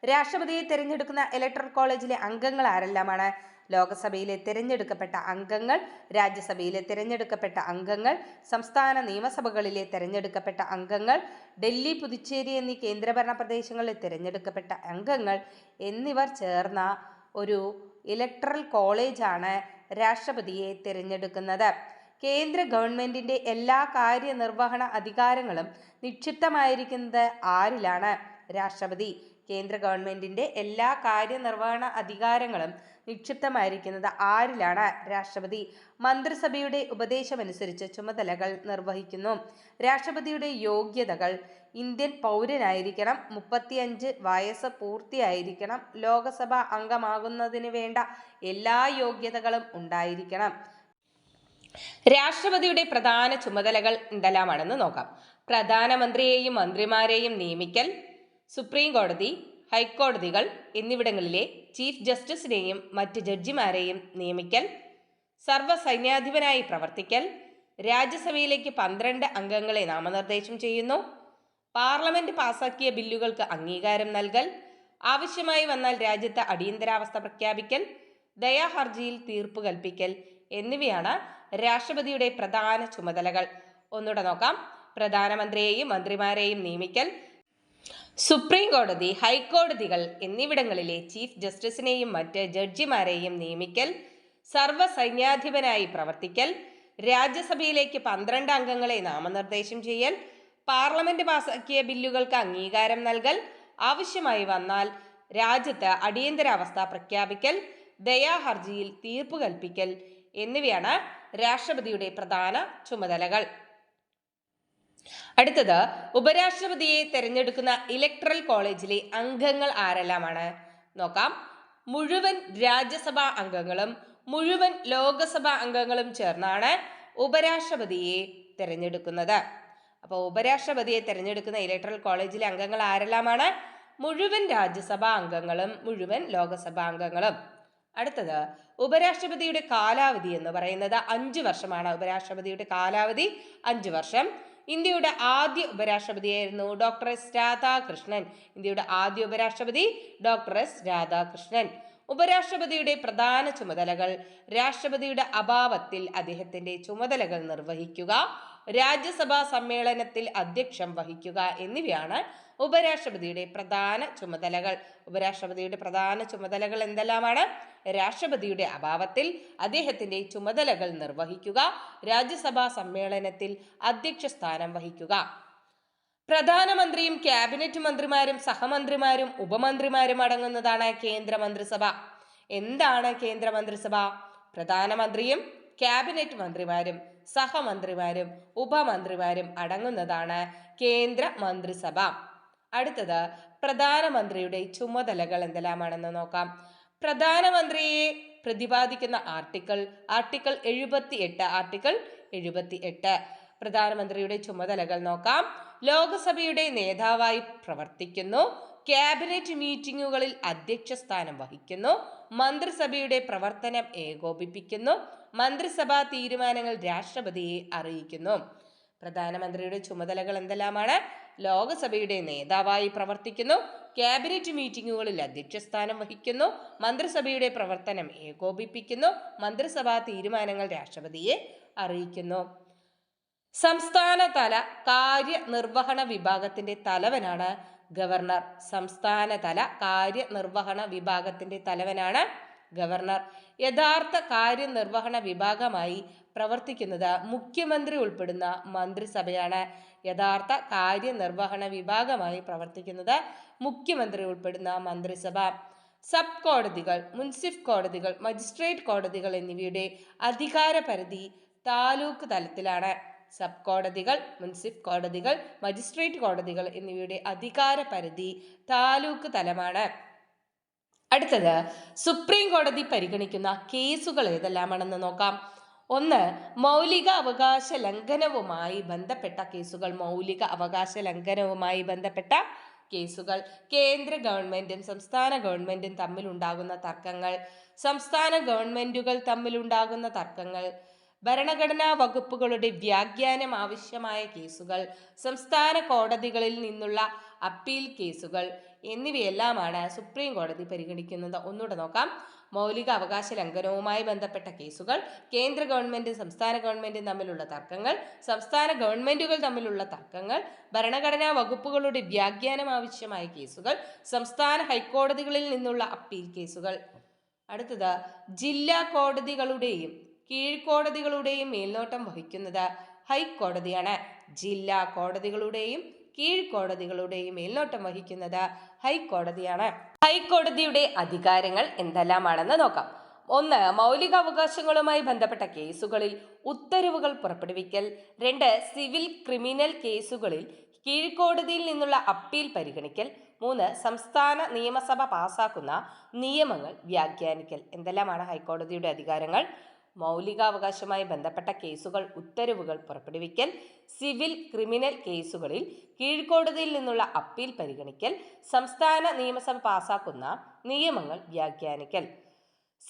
രാഷ്ട്രപതിയെ തിരഞ്ഞെടുക്കുന്ന ഇലക്ടറൽ കോളേജിലെ അംഗങ്ങൾ ആരെല്ലാമാണ്? ലോകസഭയിലെ തിരഞ്ഞെടുക്കപ്പെട്ട അംഗങ്ങൾ, രാജ്യസഭയിലെ തിരഞ്ഞെടുക്കപ്പെട്ട അംഗങ്ങൾ, സംസ്ഥാന നിയമസഭകളിലെ തിരഞ്ഞെടുക്കപ്പെട്ട അംഗങ്ങൾ, ഡൽഹി, പുതുച്ചേരി എന്നീ കേന്ദ്രഭരണ പ്രദേശങ്ങളിലെ തിരഞ്ഞെടുക്കപ്പെട്ട അംഗങ്ങൾ എന്നിവർ ചേർന്ന ഒരു ഇലക്ടറൽ കോളേജാണ് രാഷ്ട്രപതിയെ തിരഞ്ഞെടുക്കുന്നത്. കേന്ദ്ര ഗവൺമെന്റിന്റെ എല്ലാ കാര്യനിർവഹണ അധികാരങ്ങളും നിക്ഷിപ്തമായിരിക്കുന്നത് ആരിലാണ്? രാഷ്ട്രപതി. കേന്ദ്ര ഗവൺമെന്റിന്റെ എല്ലാ കാര്യനിർവഹണ അധികാരങ്ങളും നിക്ഷിപ്തമായിരിക്കുന്നത് ആരിലാണ്? രാഷ്ട്രപതി. മന്ത്രിസഭയുടെ ഉപദേശമനുസരിച്ച് ചുമതലകൾ നിർവഹിക്കുന്നു. രാഷ്ട്രപതിയുടെ യോഗ്യതകൾ: ഇന്ത്യൻ പൗരനായിരിക്കണം, 35 വയസ്സ് പൂർത്തിയായിരിക്കണം, ലോകസഭ അംഗമാകുന്നതിന് വേണ്ട എല്ലാ യോഗ്യതകളും ഉണ്ടായിരിക്കണം. രാഷ്ട്രപതിയുടെ പ്രധാന ചുമതലകൾ എന്തെല്ലാമാണെന്ന് നോക്കാം. പ്രധാനമന്ത്രിയെയും മന്ത്രിമാരെയും നിയമിക്കൽ, സുപ്രീം കോടതി, ഹൈക്കോടതികൾ എന്നിവിടങ്ങളിലെ ചീഫ് ജസ്റ്റിസിനെയും മറ്റ് ജഡ്ജിമാരെയും നിയമിക്കൽ, സർവ്വസൈന്യാധിപനായി പ്രവർത്തിക്കൽ, രാജ്യസഭയിലേക്ക് 12 അംഗങ്ങളെ നാമനിർദ്ദേശം ചെയ്യുന്നു, പാർലമെന്റ് പാസാക്കിയ ബില്ലുകൾക്ക് അംഗീകാരം നൽകൽ, ആവശ്യമായി വന്നാൽ രാജ്യത്ത് അടിയന്തരാവസ്ഥ പ്രഖ്യാപിക്കൽ, ദയാഹർജിയിൽ തീർപ്പ് കൽപ്പിക്കൽ എന്നിവയാണ് രാഷ്ട്രപതിയുടെ പ്രധാന ചുമതലകൾ. ഒന്നുകൂടെ നോക്കാം. പ്രധാനമന്ത്രിയെയും മന്ത്രിമാരെയും നിയമിക്കൽ, സുപ്രീം കോടതി, ഹൈക്കോടതികൾ എന്നിവിടങ്ങളിലെ ചീഫ് ജസ്റ്റിസിനെയും മറ്റ് ജഡ്ജിമാരെയും നിയമിക്കൽ, സർവ്വസൈന്യാധിപനായി പ്രവർത്തിക്കൽ, രാജ്യസഭയിലേക്ക് 12 അംഗങ്ങളെ നാമനിർദ്ദേശം ചെയ്യൽ, പാർലമെന്റ് പാസാക്കിയ ബില്ലുകൾക്ക് അംഗീകാരം നൽകൽ, ആവശ്യമായി വന്നാൽ രാജ്യത്ത് അടിയന്തരാവസ്ഥ പ്രഖ്യാപിക്കൽ, ദയാഹർജിയിൽ തീർപ്പ് കൽപ്പിക്കൽ എന്നിവയാണ് രാഷ്ട്രപതിയുടെ പ്രധാന ചുമതലകൾ. അടുത്തത്, ഉപരാഷ്ട്രപതിയെ തെരഞ്ഞെടുക്കുന്ന ഇലക്ടറൽ കോളേജിലെ അംഗങ്ങൾ ആരെല്ലാമാണ് നോക്കാം. മുഴുവൻ രാജ്യസഭാ അംഗങ്ങളും മുഴുവൻ ലോകസഭാ അംഗങ്ങളും ചേർന്നാണ് ഉപരാഷ്ട്രപതിയെ തിരഞ്ഞെടുക്കുന്നത്. അപ്പോൾ ഉപരാഷ്ട്രപതിയെ തിരഞ്ഞെടുക്കുന്ന ഇലക്ടറൽ കോളേജിലെ അംഗങ്ങൾ ആരെല്ലാമാണ്? മുഴുവൻ രാജ്യസഭാ അംഗങ്ങളും മുഴുവൻ ലോകസഭാ അംഗങ്ങളും. അടുത്തത്, ഉപരാഷ്ട്രപതിയുടെ കാലാവധി എന്ന് പറയുന്നത് 5 വർഷമാണ്. ഉപരാഷ്ട്രപതിയുടെ കാലാവധി 5 വർഷം. ഇന്ത്യയുടെ ആദ്യ ഉപരാഷ്ട്രപതിയായിരുന്നു ഡോക്ടർ എസ് രാധാകൃഷ്ണൻ. ഇന്ത്യയുടെ ആദ്യ ഉപരാഷ്ട്രപതി ഡോക്ടർ എസ് രാധാകൃഷ്ണൻ. ഉപരാഷ്ട്രപതിയുടെ പ്രധാന ചുമതലകൾ: രാഷ്ട്രപതിയുടെ അഭാവത്തിൽ അദ്ദേഹത്തിന്റെ ചുമതലകൾ നിർവഹിക്കുക, രാജ്യസഭാ സമ്മേളനത്തിൽ അധ്യക്ഷം വഹിക്കുക എന്നിവയാണ് ഉപരാഷ്ട്രപതിയുടെ പ്രധാന ചുമതലകൾ. ഉപരാഷ്ട്രപതിയുടെ പ്രധാന ചുമതലകൾ എന്തെല്ലാമാണ്? രാഷ്ട്രപതിയുടെ അഭാവത്തിൽ അദ്ദേഹത്തിന്റെ ചുമതലകൾ നിർവഹിക്കുക, രാജ്യസഭാ സമ്മേളനത്തിൽ അധ്യക്ഷ സ്ഥാനം വഹിക്കുക. പ്രധാനമന്ത്രിയും ക്യാബിനറ്റ് മന്ത്രിമാരും സഹമന്ത്രിമാരും ഉപമന്ത്രിമാരും അടങ്ങുന്നതാണ് കേന്ദ്രമന്ത്രിസഭ. എന്താണ് കേന്ദ്രമന്ത്രിസഭ? പ്രധാനമന്ത്രിയും ക്യാബിനറ്റ് മന്ത്രിമാരും സഹമന്ത്രിമാരും ഉപമന്ത്രിമാരും അടങ്ങുന്നതാണ് കേന്ദ്ര മന്ത്രിസഭ. അടുത്തത്, പ്രധാനമന്ത്രിയുടെ ചുമതലകൾ എന്തെല്ലാമാണെന്ന് നോക്കാം. പ്രധാനമന്ത്രിയെ പ്രതിപാദിക്കുന്ന ആർട്ടിക്കിൾ 78. പ്രധാനമന്ത്രിയുടെ ചുമതലകൾ നോക്കാം. ലോക്സഭയുടെ നേതാവായി പ്രവർത്തിക്കുന്നു, ക്യാബിനറ്റ് മീറ്റിംഗുകളിൽ അധ്യക്ഷ സ്ഥാനം വഹിക്കുന്നു, മന്ത്രിസഭയുടെ പ്രവർത്തനം ഏകോപിപ്പിക്കുന്നു, മന്ത്രിസഭാ തീരുമാനങ്ങൾ രാഷ്ട്രപതിയെ അറിയിക്കുന്നു. പ്രധാനമന്ത്രിയുടെ ചുമതലകൾ എന്തെല്ലാമാണ്? ലോക്സഭയുടെ നേതാവായി പ്രവർത്തിക്കുന്നു, ക്യാബിനറ്റ് മീറ്റിംഗുകളിൽ അധ്യക്ഷ സ്ഥാനം വഹിക്കുന്നു, മന്ത്രിസഭയുടെ പ്രവർത്തനം ഏകോപിപ്പിക്കുന്നു, മന്ത്രിസഭാ തീരുമാനങ്ങൾ രാഷ്ട്രപതിയെ അറിയിക്കുന്നു. സംസ്ഥാനതല കാര്യനിർവഹണ വിഭാഗത്തിന്റെ തലവനാണ് ഗവർണർ. സംസ്ഥാനതല കാര്യനിർവഹണ വിഭാഗത്തിന്റെ തലവനാണ് ഗവർണർ. യഥാർത്ഥ കാര്യനിർവഹണ വിഭാഗമായി പ്രവർത്തിക്കുന്നത് മുഖ്യമന്ത്രി ഉൾപ്പെടുന്ന മന്ത്രിസഭയാണ്. യഥാർത്ഥ കാര്യനിർവഹണ വിഭാഗമായി പ്രവർത്തിക്കുന്നത് മുഖ്യമന്ത്രി ഉൾപ്പെടുന്ന മന്ത്രിസഭ. സബ് കോടതികൾ, മുൻസിഫ് കോടതികൾ, മജിസ്ട്രേറ്റ് കോടതികൾ എന്നിവയുടെ അധികാര പരിധി താലൂക്ക് തലത്തിലാണ്. സബ് കോടതികൾ, മുൻസിഫ് കോടതികൾ, മജിസ്ട്രേറ്റ് കോടതികൾ എന്നിവയുടെ അധികാര പരിധി താലൂക്ക് തലമാണ്. അടുത്തത്, സുപ്രീം കോടതി പരിഗണിക്കുന്ന കേസുകൾ ഏതെല്ലാമാണെന്ന് നോക്കാം. 1. മൗലിക അവകാശ ലംഘനവുമായി ബന്ധപ്പെട്ട കേസുകൾ. മൗലിക അവകാശ ലംഘനവുമായി ബന്ധപ്പെട്ട കേസുകൾ. കേന്ദ്ര ഗവൺമെന്റും സംസ്ഥാന ഗവൺമെന്റും തമ്മിലുണ്ടാകുന്ന തർക്കങ്ങൾ, സംസ്ഥാന ഗവൺമെന്റുകൾ തമ്മിലുണ്ടാകുന്ന തർക്കങ്ങൾ, ഭരണഘടനാ വകുപ്പുകളുടെ വ്യാഖ്യാനം ആവശ്യമായ കേസുകൾ, സംസ്ഥാന കോടതികളിൽ നിന്നുള്ള അപ്പീൽ കേസുകൾ എന്നിവയെല്ലാമാണ് സുപ്രീം കോടതി പരിഗണിക്കുന്നത്. ഒന്നുകൂടെ നോക്കാം. മൗലിക അവകാശ ലംഘനവുമായി ബന്ധപ്പെട്ട കേസുകൾ, കേന്ദ്ര ഗവൺമെന്റും സംസ്ഥാന ഗവൺമെന്റും തമ്മിലുള്ള തർക്കങ്ങൾ, സംസ്ഥാന ഗവൺമെന്റുകൾ തമ്മിലുള്ള തർക്കങ്ങൾ, ഭരണഘടനാ വകുപ്പുകളുടെ വ്യാഖ്യാനം ആവശ്യമായ കേസുകൾ, സംസ്ഥാന ഹൈക്കോടതികളിൽ നിന്നുള്ള അപ്പീൽ കേസുകൾ. അടുത്തത്, ജില്ലാ കോടതികളുടെയും കീഴ്ക്കോടതികളുടെയും മേൽനോട്ടം വഹിക്കുന്നത് ഹൈക്കോടതിയാണ്. ജില്ലാ കോടതികളുടെയും കീഴ്ക്കോടതികളുടെയും മേൽനോട്ടം വഹിക്കുന്നത് ഹൈക്കോടതിയാണ്. ഹൈക്കോടതിയുടെ അധികാരങ്ങൾ എന്തെല്ലാമാണെന്ന് നോക്കാം. 1. മൗലികാവകാശങ്ങളുമായി ബന്ധപ്പെട്ട കേസുകളിൽ ഉത്തരവുകൾ പുറപ്പെടുവിക്കൽ. 2. സിവിൽ ക്രിമിനൽ കേസുകളിൽ കീഴ്ക്കോടതിയിൽ നിന്നുള്ള അപ്പീൽ പരിഗണിക്കൽ. 3. സംസ്ഥാന നിയമസഭ പാസാക്കുന്ന നിയമങ്ങൾ വ്യാഖ്യാനിക്കൽ. എന്തെല്ലാമാണ് ഹൈക്കോടതിയുടെ അധികാരങ്ങൾ? മൗലികാവകാശവുമായി ബന്ധപ്പെട്ട കേസുകൾ ഉത്തരവുകൾ പുറപ്പെടുവിക്കൽ, സിവിൽ ക്രിമിനൽ കേസുകളിൽ കീഴ്ക്കോടതിയിൽ നിന്നുള്ള അപ്പീൽ പരിഗണിക്കൽ, സംസ്ഥാന നിയമസഭ പാസാക്കുന്ന നിയമങ്ങൾ വ്യാഖ്യാനിക്കൽ.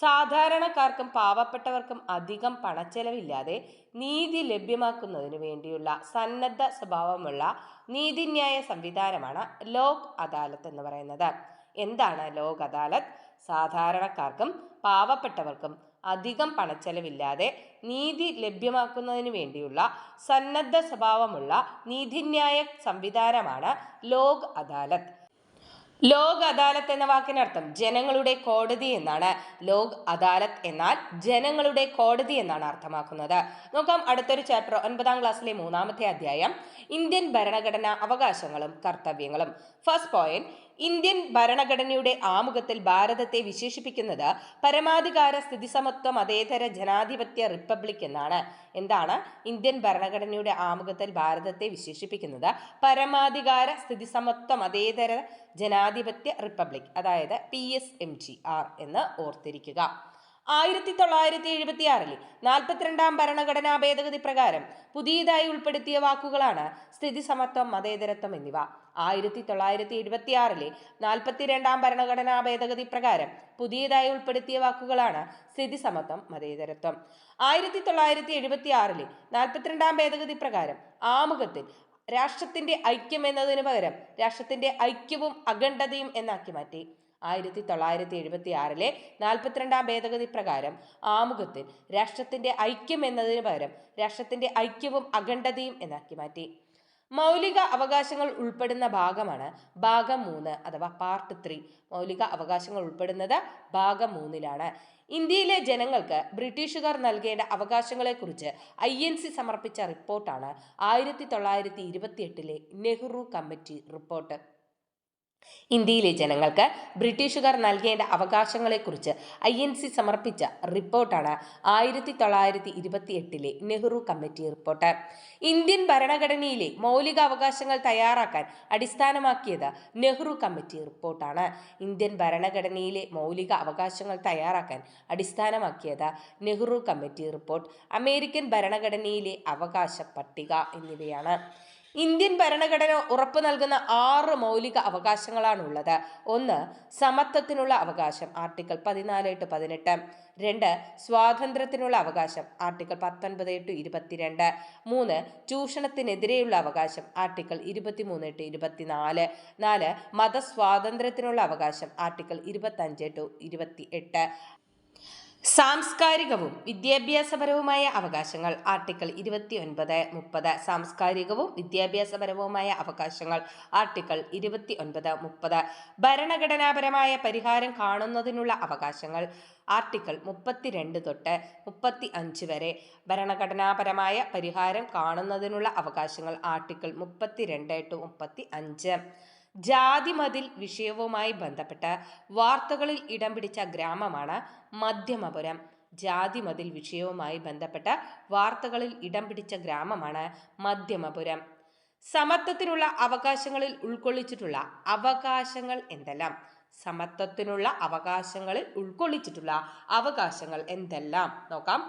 സാധാരണക്കാർക്കും പാവപ്പെട്ടവർക്കും അധികം പണച്ചെലവില്ലാതെ നീതി ലഭ്യമാക്കുന്നതിനു വേണ്ടിയുള്ള സന്നദ്ധ സ്വഭാവമുള്ള നീതിന്യായ സംവിധാനമാണ് ലോക് അദാലത്ത് എന്ന് പറയുന്നത്. എന്താണ് ലോക് അദാലത്ത്? സാധാരണക്കാർക്കും പാവപ്പെട്ടവർക്കും അധികം പണച്ചെലവില്ലാതെ നീതി ലഭ്യമാക്കുന്നതിനു വേണ്ടിയുള്ള സന്നദ്ധ സ്വഭാവമുള്ള നീതിന്യായ സംവിധാനമാണ് ലോക് അദാലത്ത്. ലോക് അദാലത്ത് എന്ന വാക്കിനർത്ഥം ജനങ്ങളുടെ കോടതി എന്നാണ്. ലോക് അദാലത്ത് എന്നാൽ ജനങ്ങളുടെ കോടതി എന്നാണ് അർത്ഥമാക്കുന്നത്. നോക്കാം അടുത്തൊരു ചാപ്റ്റർ, 9ാം ക്ലാസ്സിലെ 3ാമത്തെ അധ്യായം, ഇന്ത്യൻ ഭരണഘടന അവകാശങ്ങളും കർത്തവ്യങ്ങളും. ഫസ്റ്റ് പോയിന്റ്, ഇന്ത്യൻ ഭരണഘടനയുടെ ആമുഖത്തിൽ ഭാരതത്തെ വിശേഷിപ്പിക്കുന്നത് പരമാധികാര സ്ഥിതിസമത്വ മതേതര ജനാധിപത്യ റിപ്പബ്ലിക് എന്നാണ്. എന്താണ് ഇന്ത്യൻ ഭരണഘടനയുടെ ആമുഖത്തിൽ ഭാരതത്തെ വിശേഷിപ്പിക്കുന്നത്? പരമാധികാര സ്ഥിതിസമത്വ മതേതര ജനാധിപത്യ റിപ്പബ്ലിക്, അതായത് PSMGR എന്ന് ഓർത്തിരിക്കുക. 1976 42ാം ഭരണഘടനാ ഭേദഗതി പ്രകാരം പുതിയതായി ഉൾപ്പെടുത്തിയ വാക്കുകളാണ് സ്ഥിതി സമത്വം മതേതരത്വം എന്നിവ. 1976 42ാം ഭരണഘടനാ ഭേദഗതി പ്രകാരം പുതിയതായി ഉൾപ്പെടുത്തിയ വാക്കുകളാണ് സ്ഥിതി സമത്വം മതേതരത്വം. 1976 42ാം ഭേദഗതി പ്രകാരം ആമുഖത്തിൽ രാഷ്ട്രത്തിന്റെ ഐക്യം എന്നതിന് പകരം രാഷ്ട്രത്തിന്റെ ഐക്യവും അഖണ്ഡതയും എന്നാക്കി മാറ്റി. 1976 42ാം ഭേദഗതി പ്രകാരം ആമുഖത്തിൽ രാഷ്ട്രത്തിന്റെ ഐക്യം എന്നതിന് പകരം രാഷ്ട്രത്തിന്റെ ഐക്യവും അഖണ്ഡതയും എന്നാക്കി മാറ്റി. മൗലിക അവകാശങ്ങൾ ഉൾപ്പെടുന്ന ഭാഗമാണ് ഭാഗം 3 അഥവാ പാർട്ട് 3. മൗലിക അവകാശങ്ങൾ ഉൾപ്പെടുന്നത് ഭാഗം 3ലാണ്. ഇന്ത്യയിലെ ജനങ്ങൾക്ക് ബ്രിട്ടീഷുകാർ നൽകേണ്ട അവകാശങ്ങളെക്കുറിച്ച് INC സമർപ്പിച്ച റിപ്പോർട്ടാണ് 1928 നെഹ്റു കമ്മിറ്റി റിപ്പോർട്ട്. ഇന്ത്യയിലെ ജനങ്ങൾക്ക് ബ്രിട്ടീഷുകാർ നൽകേണ്ട അവകാശങ്ങളെക്കുറിച്ച് INC സമർപ്പിച്ച റിപ്പോർട്ടാണ് 1928 നെഹ്റു കമ്മിറ്റി റിപ്പോർട്ട്. ഇന്ത്യൻ ഭരണഘടനയിലെ മൗലിക അവകാശങ്ങൾ തയ്യാറാക്കാൻ അടിസ്ഥാനമാക്കിയത് നെഹ്റു കമ്മിറ്റി റിപ്പോർട്ടാണ്. ഇന്ത്യൻ ഭരണഘടനയിലെ മൗലിക അവകാശങ്ങൾ തയ്യാറാക്കാൻ അടിസ്ഥാനമാക്കിയത് നെഹ്റു കമ്മിറ്റി റിപ്പോർട്ട്. അമേരിക്കൻ ഭരണഘടനയിലെ അവകാശ പട്ടിക എന്നിവയാണ്. ഇന്ത്യൻ ഭരണഘടന ഉറപ്പു നൽകുന്ന 6 മൗലിക അവകാശങ്ങളാണുള്ളത്. 1. സമത്വത്തിനുള്ള അവകാശം, ആർട്ടിക്കിൾ 14-18. 2. സ്വാതന്ത്ര്യത്തിനുള്ള അവകാശം, ആർട്ടിക്കിൾ 19-22. 3. ചൂഷണത്തിനെതിരെയുള്ള അവകാശം, ആർട്ടിക്കിൾ 23-24. 4. മതസ്വാതന്ത്ര്യത്തിനുള്ള അവകാശം, ആർട്ടിക്കിൾ 25-28. സാംസ്കാരികവും വിദ്യാഭ്യാസപരവുമായ അവകാശങ്ങൾ, ആർട്ടിക്കിൾ 29-30. സാംസ്കാരികവും വിദ്യാഭ്യാസപരവുമായ അവകാശങ്ങൾ, ആർട്ടിക്കിൾ 29-30. ഭരണഘടനാപരമായ പരിഹാരം കാണുന്നതിനുള്ള അവകാശങ്ങൾ, ആർട്ടിക്കിൾ 32-35 വരെ. ഭരണഘടനാപരമായ പരിഹാരം കാണുന്നതിനുള്ള അവകാശങ്ങൾ, ആർട്ടിക്കിൾ 32-35. ജാതി മതിൽ വിഷയവുമായി ബന്ധപ്പെട്ട് വാർത്തകളിൽ ഇടം പിടിച്ച ഗ്രാമമാണ് മധ്യമപുരം. ജാതി മതിൽ വിഷയവുമായി ബന്ധപ്പെട്ട വാർത്തകളിൽ ഇടം പിടിച്ച ഗ്രാമമാണ് മധ്യമപുരം. സമത്വത്തിനുള്ള അവകാശങ്ങളിൽ ഉൾക്കൊള്ളിച്ചിട്ടുള്ള അവകാശങ്ങൾ എന്തെല്ലാം? സമത്വത്തിനുള്ള അവകാശങ്ങളിൽ ഉൾക്കൊള്ളിച്ചിട്ടുള്ള അവകാശങ്ങൾ എന്തെല്ലാം നോക്കാം.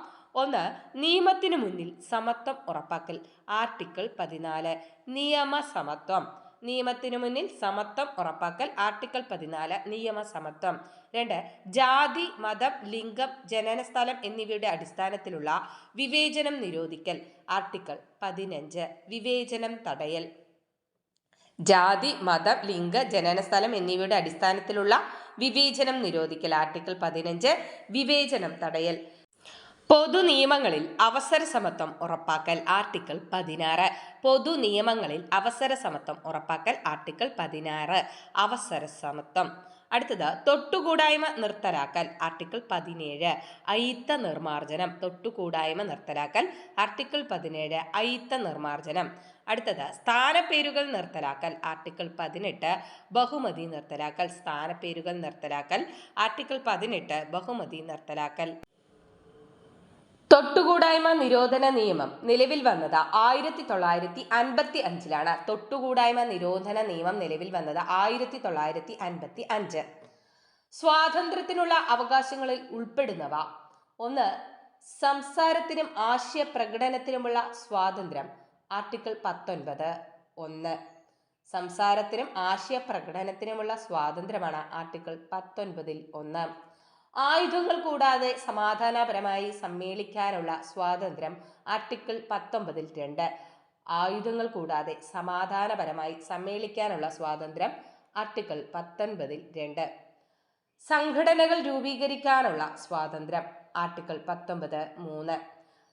1. നിയമത്തിനു മുന്നിൽ സമത്വം ഉറപ്പാക്കൽ, ആർട്ടിക്കിൾ 14. നിയമസമത്വം, നിയമത്തിനു മുന്നിൽ സമത്വം ഉറപ്പാക്കൽ, ആർട്ടിക്കിൾ 14 നിയമസമത്വം. 2. ജാതി, മതം, ലിംഗം, ജനനസ്ഥലം എന്നിവയുടെ അടിസ്ഥാനത്തിലുള്ള വിവേചനം നിരോധിക്കൽ, ആർട്ടിക്കിൾ 15 വിവേചനം തടയൽ. ജാതി, മതം, ലിംഗ, ജനനസ്ഥലം എന്നിവയുടെ അടിസ്ഥാനത്തിലുള്ള വിവേചനം നിരോധിക്കൽ, ആർട്ടിക്കിൾ 15 വിവേചനം തടയൽ. പൊതു നിയമങ്ങളിൽ അവസര സമത്വം ഉറപ്പാക്കൽ, ആർട്ടിക്കിൾ 16. പൊതു നിയമങ്ങളിൽ അവസര സമത്വം ഉറപ്പാക്കൽ, ആർട്ടിക്കിൾ 16 അവസര സമത്വം. അടുത്തത് തൊട്ടുകൂടായ്മ നിർത്തലാക്കൽ, ആർട്ടിക്കിൾ 17 അയിത്ത നിർമാർജനം. തൊട്ടുകൂടായ്മ നിർത്തലാക്കൽ, ആർട്ടിക്കിൾ 17 അയിത്ത നിർമാർജനം. അടുത്തത് സ്ഥാനപ്പേരുകൾ നിർത്തലാക്കൽ, ആർട്ടിക്കിൾ 18 ബഹുമതി നിർത്തലാക്കൽ. സ്ഥാനപ്പേരുകൾ നിർത്തലാക്കൽ, ആർട്ടിക്കിൾ 18 ബഹുമതി നിർത്തലാക്കൽ. തൊട്ടുകൂടായ്മ നിരോധന നിയമം നിലവിൽ വന്നത് 1955. തൊട്ടുകൂടായ്മ നിരോധന നിയമം നിലവിൽ വന്നത് 1955. സ്വാതന്ത്ര്യത്തിനുള്ള അവകാശങ്ങളിൽ ഉൾപ്പെടുന്നവ: 1. സംസാരത്തിനും ആശയപ്രകടനത്തിനുമുള്ള സ്വാതന്ത്ര്യം, ആർട്ടിക്കിൾ 19(1). സംസാരത്തിനും ആശയപ്രകടനത്തിനുമുള്ള സ്വാതന്ത്ര്യമാണ് ആർട്ടിക്കിൾ 19(1). ആയുധങ്ങൾ കൂടാതെ സമാധാനപരമായി സമ്മേളിക്കാനുള്ള സ്വാതന്ത്ര്യം ആർട്ടിക്കിൾ 19(2). ആയുധങ്ങൾ കൂടാതെ സമാധാനപരമായി സമ്മേളിക്കാനുള്ള സ്വാതന്ത്ര്യം ആർട്ടിക്കിൾ 19(2). സംഘടനകൾ രൂപീകരിക്കാനുള്ള സ്വാതന്ത്ര്യം ആർട്ടിക്കിൾ 19(3).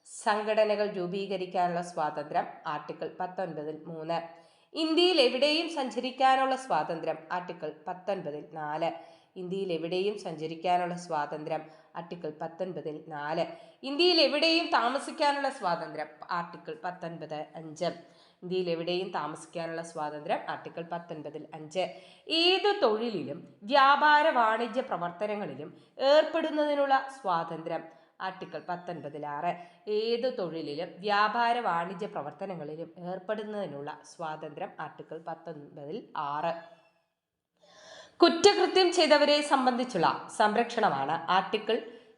സംഘടനകൾ രൂപീകരിക്കാനുള്ള സ്വാതന്ത്ര്യം ആർട്ടിക്കിൾ 19(3). ഇന്ത്യയിൽ എവിടെയും സഞ്ചരിക്കാനുള്ള സ്വാതന്ത്ര്യം ആർട്ടിക്കിൾ 19(4). ഇന്ത്യയിൽ എവിടെയും സഞ്ചരിക്കാനുള്ള സ്വാതന്ത്ര്യം ആർട്ടിക്കിൾ 19(4). ഇന്ത്യയിൽ എവിടെയും താമസിക്കാനുള്ള സ്വാതന്ത്ര്യം ആർട്ടിക്കിൾ 19(5). ഇന്ത്യയിൽ എവിടെയും താമസിക്കാനുള്ള സ്വാതന്ത്ര്യം ആർട്ടിക്കിൾ 19(5). ഏത് തൊഴിലിലും വ്യാപാര വാണിജ്യ പ്രവർത്തനങ്ങളിലും ഏർപ്പെടുന്നതിനുള്ള സ്വാതന്ത്ര്യം ആർട്ടിക്കിൾ 19(6). ഏത് തൊഴിലിലും വ്യാപാര വാണിജ്യ പ്രവർത്തനങ്ങളിലും ഏർപ്പെടുന്നതിനുള്ള സ്വാതന്ത്ര്യം ആർട്ടിക്കിൾ 19(6). കുറ്റകൃത്യം ചെയ്തവരെ സംബന്ധിച്ചുള്ള സംരക്ഷണമാണ് ആർട്ടിക്കിൾ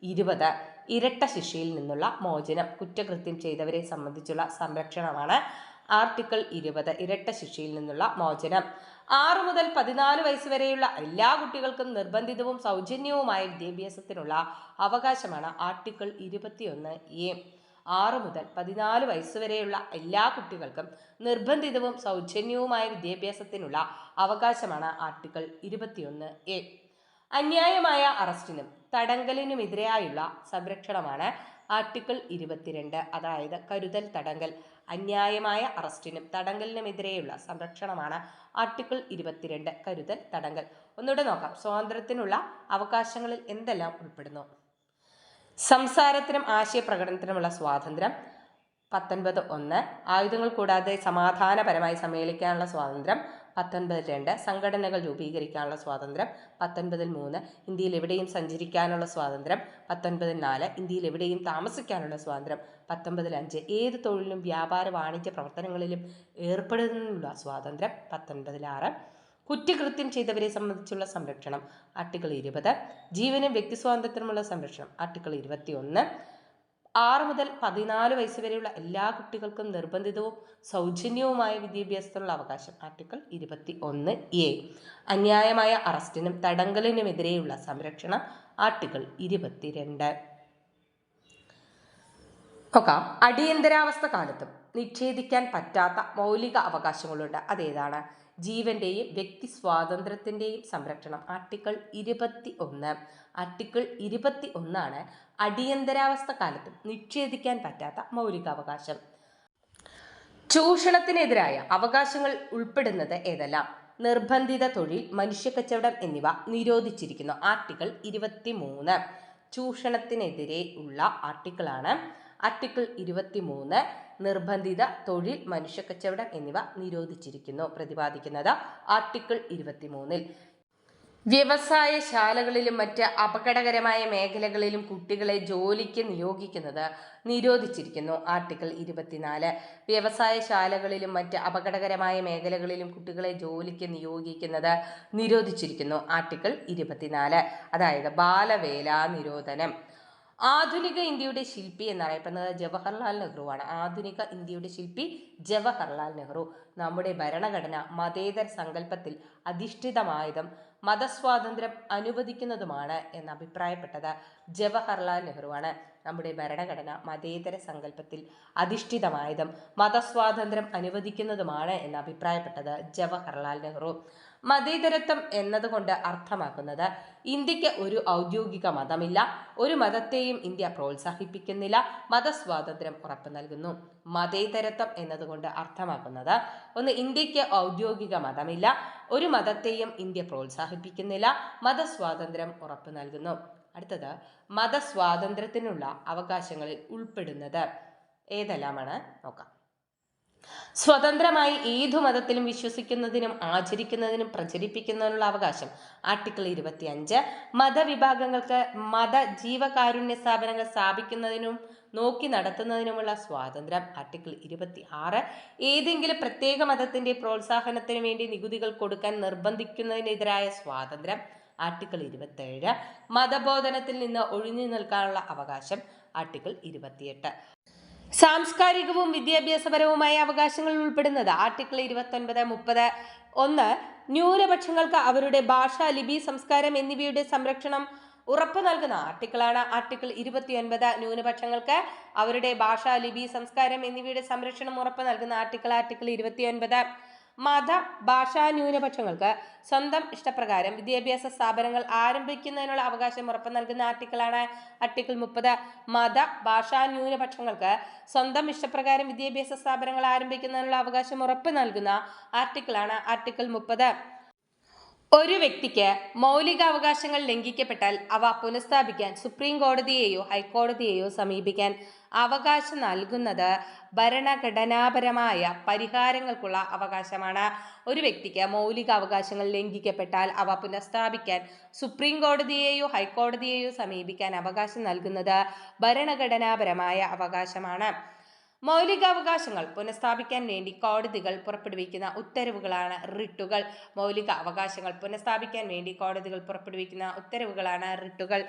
20. ഇരട്ട ശിക്ഷയിൽ നിന്നുള്ള മോചനം. കുറ്റകൃത്യം ചെയ്തവരെ സംബന്ധിച്ചുള്ള സംരക്ഷണമാണ് ആർട്ടിക്കിൾ 20. ഇരട്ട ശിക്ഷയിൽ നിന്നുള്ള മോചനം. 6 മുതൽ 14 വയസ്സ് വരെയുള്ള എല്ലാ കുട്ടികൾക്കും നിർബന്ധിതവും സൗജന്യവുമായ വിദ്യാഭ്യാസത്തിനുള്ള അവകാശമാണ് ആർട്ടിക്കിൾ 21(a). 6 മുതൽ 14 വയസ്സ് വരെയുള്ള എല്ലാ കുട്ടികൾക്കും നിർബന്ധിതവും സൗജന്യവുമായ വിദ്യാഭ്യാസത്തിനുള്ള അവകാശമാണ് ആർട്ടിക്കിൾ 21(a). അന്യായമായ അറസ്റ്റിനും തടങ്കലിനുമെതിരെയായുള്ള സംരക്ഷണമാണ് ആർട്ടിക്കിൾ 22. അതായത് കരുതൽ തടങ്കൽ. അന്യായമായ അറസ്റ്റിനും തടങ്കലിനുമെതിരെയുള്ള സംരക്ഷണമാണ് ആർട്ടിക്കിൾ 22. കരുതൽ തടങ്കൽ. ഒന്നുകൂടെ നോക്കാം. സ്വാതന്ത്ര്യത്തിനുള്ള അവകാശങ്ങളിൽ എന്തെല്ലാം ഉൾപ്പെടുന്നു? സംസാരത്തിനും ആശയപ്രകടനത്തിനുമുള്ള സ്വാതന്ത്ര്യം 19(1). ആയുധങ്ങൾ കൂടാതെ സമാധാനപരമായി സമ്മേളിക്കാനുള്ള സ്വാതന്ത്ര്യം 19(2). സംഘടനകൾ രൂപീകരിക്കാനുള്ള സ്വാതന്ത്ര്യം 19(3). ഇന്ത്യയിൽ എവിടെയും സഞ്ചരിക്കാനുള്ള സ്വാതന്ത്ര്യം 19(4). ഇന്ത്യയിൽ എവിടെയും താമസിക്കാനുള്ള സ്വാതന്ത്ര്യം 19(5). ഏത് തൊഴിലിലും വ്യാപാര വാണിജ്യ പ്രവർത്തനങ്ങളിലും ഏർപ്പെടുന്നതിനുള്ള സ്വാതന്ത്ര്യം 19(6). കുറ്റകൃത്യം ചെയ്തവരെ സംബന്ധിച്ചുള്ള സംരക്ഷണം ആർട്ടിക്കിൾ 20. ജീവനും വ്യക്തി സ്വാതന്ത്ര്യത്തിനുമുള്ള സംരക്ഷണം ആർട്ടിക്കിൾ 21. 6 മുതൽ 14 വയസ്സ് വരെയുള്ള എല്ലാ കുട്ടികൾക്കും നിർബന്ധിതവും സൗജന്യവുമായ വിദ്യാഭ്യാസത്തിനുള്ള അവകാശം ആർട്ടിക്കിൾ 21(a). അന്യായമായ അറസ്റ്റിനും തടങ്കലിനുമെതിരെയുള്ള സംരക്ഷണം ആർട്ടിക്കിൾ 22. നോക്കാം. അടിയന്തരാവസ്ഥ കാലത്തും നിഷേധിക്കാൻ പറ്റാത്ത മൗലിക അവകാശങ്ങളുണ്ട്. അതേതാണ്? ജീവന്റെയും വ്യക്തി സ്വാതന്ത്ര്യത്തിൻ്റെയും സംരക്ഷണം ആർട്ടിക്കിൾ 21. ആർട്ടിക്കിൾ 21 അടിയന്തരാവസ്ഥ കാലത്തും നിഷേധിക്കാൻ പറ്റാത്ത മൗലികാവകാശം. ചൂഷണത്തിനെതിരായ അവകാശങ്ങൾ ഉൾപ്പെടുന്നത് ഏതെല്ലാം? നിർബന്ധിത തൊഴിൽ, മനുഷ്യക്കച്ചവടം എന്നിവ നിരോധിച്ചിരിക്കുന്നു. ആർട്ടിക്കിൾ 23. ചൂഷണത്തിനെതിരെ ഉള്ള ആർട്ടിക്കിളാണ് ആർട്ടിക്കിൾ 23. നിർബന്ധിത തൊഴിൽ, മനുഷ്യക്കച്ചവടം എന്നിവ നിരോധിച്ചിരിക്കുന്നു. പ്രതിപാദിക്കുന്നത് ആർട്ടിക്കിൾ 23. വ്യവസായശാലകളിലും മറ്റ് അപകടകരമായ മേഖലകളിലും കുട്ടികളെ ജോലിക്ക് നിയോഗിക്കുന്നത് നിരോധിച്ചിരിക്കുന്നു. ആർട്ടിക്കിൾ 24. വ്യവസായശാലകളിലും മറ്റ് അപകടകരമായ മേഖലകളിലും കുട്ടികളെ ജോലിക്ക് നിയോഗിക്കുന്നത് നിരോധിച്ചിരിക്കുന്നു. ആർട്ടിക്കിൾ 24. അതായത് ബാലവേല നിരോധനം. ആധുനിക ഇന്ത്യയുടെ ശില്പി എന്നറിയപ്പെടുന്നത് ജവഹർലാൽ നെഹ്റുവാണ്. ആധുനിക ഇന്ത്യയുടെ ശില്പി ജവഹർലാൽ നെഹ്റു. നമ്മുടെ ഭരണഘടന മതേതര സങ്കല്പത്തിൽ അധിഷ്ഠിതമായതും മതസ്വാതന്ത്ര്യം അനുവദിക്കുന്നതുമാണ് എന്ന് അഭിപ്രായപ്പെട്ടത് ജവഹർലാൽ നെഹ്റുവാണ്. നമ്മുടെ ഭരണഘടന മതേതര സങ്കല്പത്തിൽ അധിഷ്ഠിതമായതും മതസ്വാതന്ത്ര്യം അനുവദിക്കുന്നതുമാണ് എന്ന് അഭിപ്രായപ്പെട്ടത് ജവഹർലാൽ നെഹ്റു. മതേതരത്വം എന്നതുകൊണ്ട് അർത്ഥമാക്കുന്നത് ഇന്ത്യക്ക് ഒരു ഔദ്യോഗിക മതമില്ല, ഒരു മതത്തെയും ഇന്ത്യ പ്രോത്സാഹിപ്പിക്കുന്നില്ല, മതസ്വാതന്ത്ര്യം ഉറപ്പു നൽകുന്നു. മതേതരത്വം എന്നതുകൊണ്ട് അർത്ഥമാക്കുന്നത് ഒന്ന്, ഇന്ത്യക്ക് ഔദ്യോഗിക മതമില്ല, ഒരു മതത്തെയും ഇന്ത്യ പ്രോത്സാഹിപ്പിക്കുന്നില്ല, മതസ്വാതന്ത്ര്യം ഉറപ്പു നൽകുന്നു. അടുത്തത്, മതസ്വാതന്ത്ര്യത്തിനുള്ള അവകാശങ്ങളിൽ ഉൾപ്പെടുന്നത് ഏതെല്ലാമാണ് നോക്കാം. സ്വതന്ത്രമായി ഏതു മതത്തിലും വിശ്വസിക്കുന്നതിനും ആചരിക്കുന്നതിനും പ്രചരിപ്പിക്കുന്നതിനുള്ള അവകാശം ആർട്ടിക്കിൾ 25. മതവിഭാഗങ്ങൾക്ക് മത ജീവകാരുണ്യ സ്ഥാപനങ്ങൾ സ്ഥാപിക്കുന്നതിനും നോക്കി നടത്തുന്നതിനുമുള്ള സ്വാതന്ത്ര്യം ആർട്ടിക്കിൾ 26. ഏതെങ്കിലും പ്രത്യേക മതത്തിന്റെ പ്രോത്സാഹനത്തിനു വേണ്ടി നികുതികൾ കൊടുക്കാൻ നിർബന്ധിക്കുന്നതിനെതിരായ സ്വാതന്ത്ര്യം ആർട്ടിക്കിൾ 27. മതബോധനത്തിൽ നിന്ന് ഒഴിഞ്ഞു നിൽക്കാനുള്ള അവകാശം ആർട്ടിക്കിൾ 28. സാംസ്കാരികവും വിദ്യാഭ്യാസപരവുമായ അവകാശങ്ങളിൽ ഉൾപ്പെടുന്നത് ആർട്ടിക്കിൾ 29, 30. 1. ന്യൂനപക്ഷങ്ങൾക്ക് അവരുടെ ഭാഷ, ലിപി, സംസ്കാരം എന്നിവയുടെ സംരക്ഷണം ഉറപ്പ് നൽകുന്ന ആർട്ടിക്കിളാണ് ആർട്ടിക്കിൾ 29. ന്യൂനപക്ഷങ്ങൾക്ക് അവരുടെ ഭാഷ, ലിപി, സംസ്കാരം എന്നിവയുടെ സംരക്ഷണം ഉറപ്പ് നൽകുന്ന ആർട്ടിക്കിൾ 29. മത ഭാഷാ ന്യൂനപക്ഷങ്ങൾക്ക് സ്വന്തം ഇഷ്ടപ്രകാരം വിദ്യാഭ്യാസ സ്ഥാപനങ്ങൾ ആരംഭിക്കുന്നതിനുള്ള അവകാശം ഉറപ്പ് നൽകുന്ന ആർട്ടിക്കിളാണ് ആർട്ടിക്കിൾ 30. മത ഭാഷാ ന്യൂനപക്ഷങ്ങൾക്ക് സ്വന്തം ഇഷ്ടപ്രകാരം വിദ്യാഭ്യാസ സ്ഥാപനങ്ങൾ ആരംഭിക്കുന്നതിനുള്ള അവകാശം ഉറപ്പ് നൽകുന്ന ആർട്ടിക്കിളാണ് ആർട്ടിക്കിൾ 30. ഒരു വ്യക്തിക്ക് മൗലികാവകാശങ്ങൾ ലംഘിക്കപ്പെട്ടാൽ അവ പുനഃസ്ഥാപിക്കാൻ സുപ്രീം കോടതിയെയോ ഹൈക്കോടതിയെയോ സമീപിക്കാൻ അവകാശം നൽകുന്നത് ഭരണഘടനാപരമായ പരിഹാരങ്ങൾക്കുള്ള അവകാശമാണ്. ഒരു വ്യക്തിക്ക് മൗലികാവകാശങ്ങൾ ലംഘിക്കപ്പെട്ടാൽ അവ പുനഃസ്ഥാപിക്കാൻ സുപ്രീം കോടതിയെയോ ഹൈക്കോടതിയെയോ സമീപിക്കാൻ അവകാശം നൽകുന്നത് ഭരണഘടനാപരമായ അവകാശമാണ്. മൗലികാവകാശങ്ങൾ പുനഃസ്ഥാപിക്കാൻ വേണ്ടി കോടതികൾ പുറപ്പെടുവിക്കുന്ന ഉത്തരവുകളാണ് റിട്ടുകൾ. മൗലിക അവകാശങ്ങൾ പുനഃസ്ഥാപിക്കാൻ വേണ്ടി കോടതികൾ പുറപ്പെടുവിക്കുന്ന ഉത്തരവുകളാണ് റിട്ടുകൾ.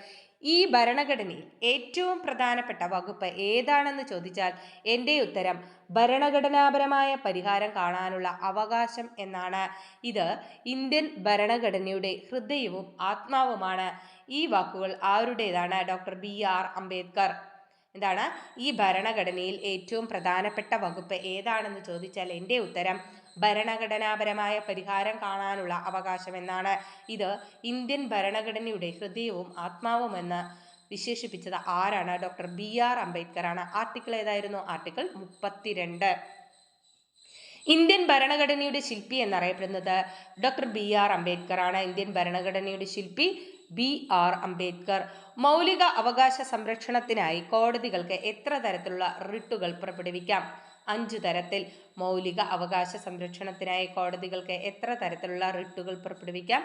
ഈ ഭരണഘടനയിൽ ഏറ്റവും പ്രധാനപ്പെട്ട വകുപ്പ് ഏതാണെന്ന് ചോദിച്ചാൽ എൻ്റെ ഉത്തരം ഭരണഘടനാപരമായ പരിഹാരം കാണാനുള്ള അവകാശം എന്നാണ്. ഇത് ഇന്ത്യൻ ഭരണഘടനയുടെ ഹൃദയവും ആത്മാവുമാണ്. ഈ വാക്കുകൾ ആരുടേതാണ്? Doctor BR Ambedkar. എന്താണ് ഈ ഭരണഘടനയിൽ ഏറ്റവും പ്രധാനപ്പെട്ട വകുപ്പ് ഏതാണെന്ന് ചോദിച്ചാൽ എൻ്റെ ഉത്തരം ഭരണഘടനാപരമായ പരിഹാരം കാണാനുള്ള അവകാശം എന്നാണ്. ഇത് ഇന്ത്യൻ ഭരണഘടനയുടെ ഹൃദയവും ആത്മാവുമെന്ന് വിശേഷിപ്പിച്ചത് ആരാണ്? ഡോക്ടർ BR അംബേദ്കർ ആണ്. ആർട്ടിക്കിൾ ഏതായിരുന്നു? ആർട്ടിക്കിൾ 32. ഇന്ത്യൻ ഭരണഘടനയുടെ ശില്പി എന്നറിയപ്പെടുന്നത് ഡോക്ടർ BR അംബേദ്കർ ആണ്. ഇന്ത്യൻ ഭരണഘടനയുടെ ശില്പി BR അംബേദ്കർ. മൗലിക അവകാശ സംരക്ഷണത്തിനായി കോടതികൾക്ക് എത്ര തരത്തിലുള്ള റിട്ടുകൾ പുറപ്പെടുവിക്കാം? 5 തരത്തിൽ. മൗലിക അവകാശ സംരക്ഷണത്തിനായി കോടതികൾക്ക് എത്ര തരത്തിലുള്ള റിട്ടുകൾ പുറപ്പെടുവിക്കാം?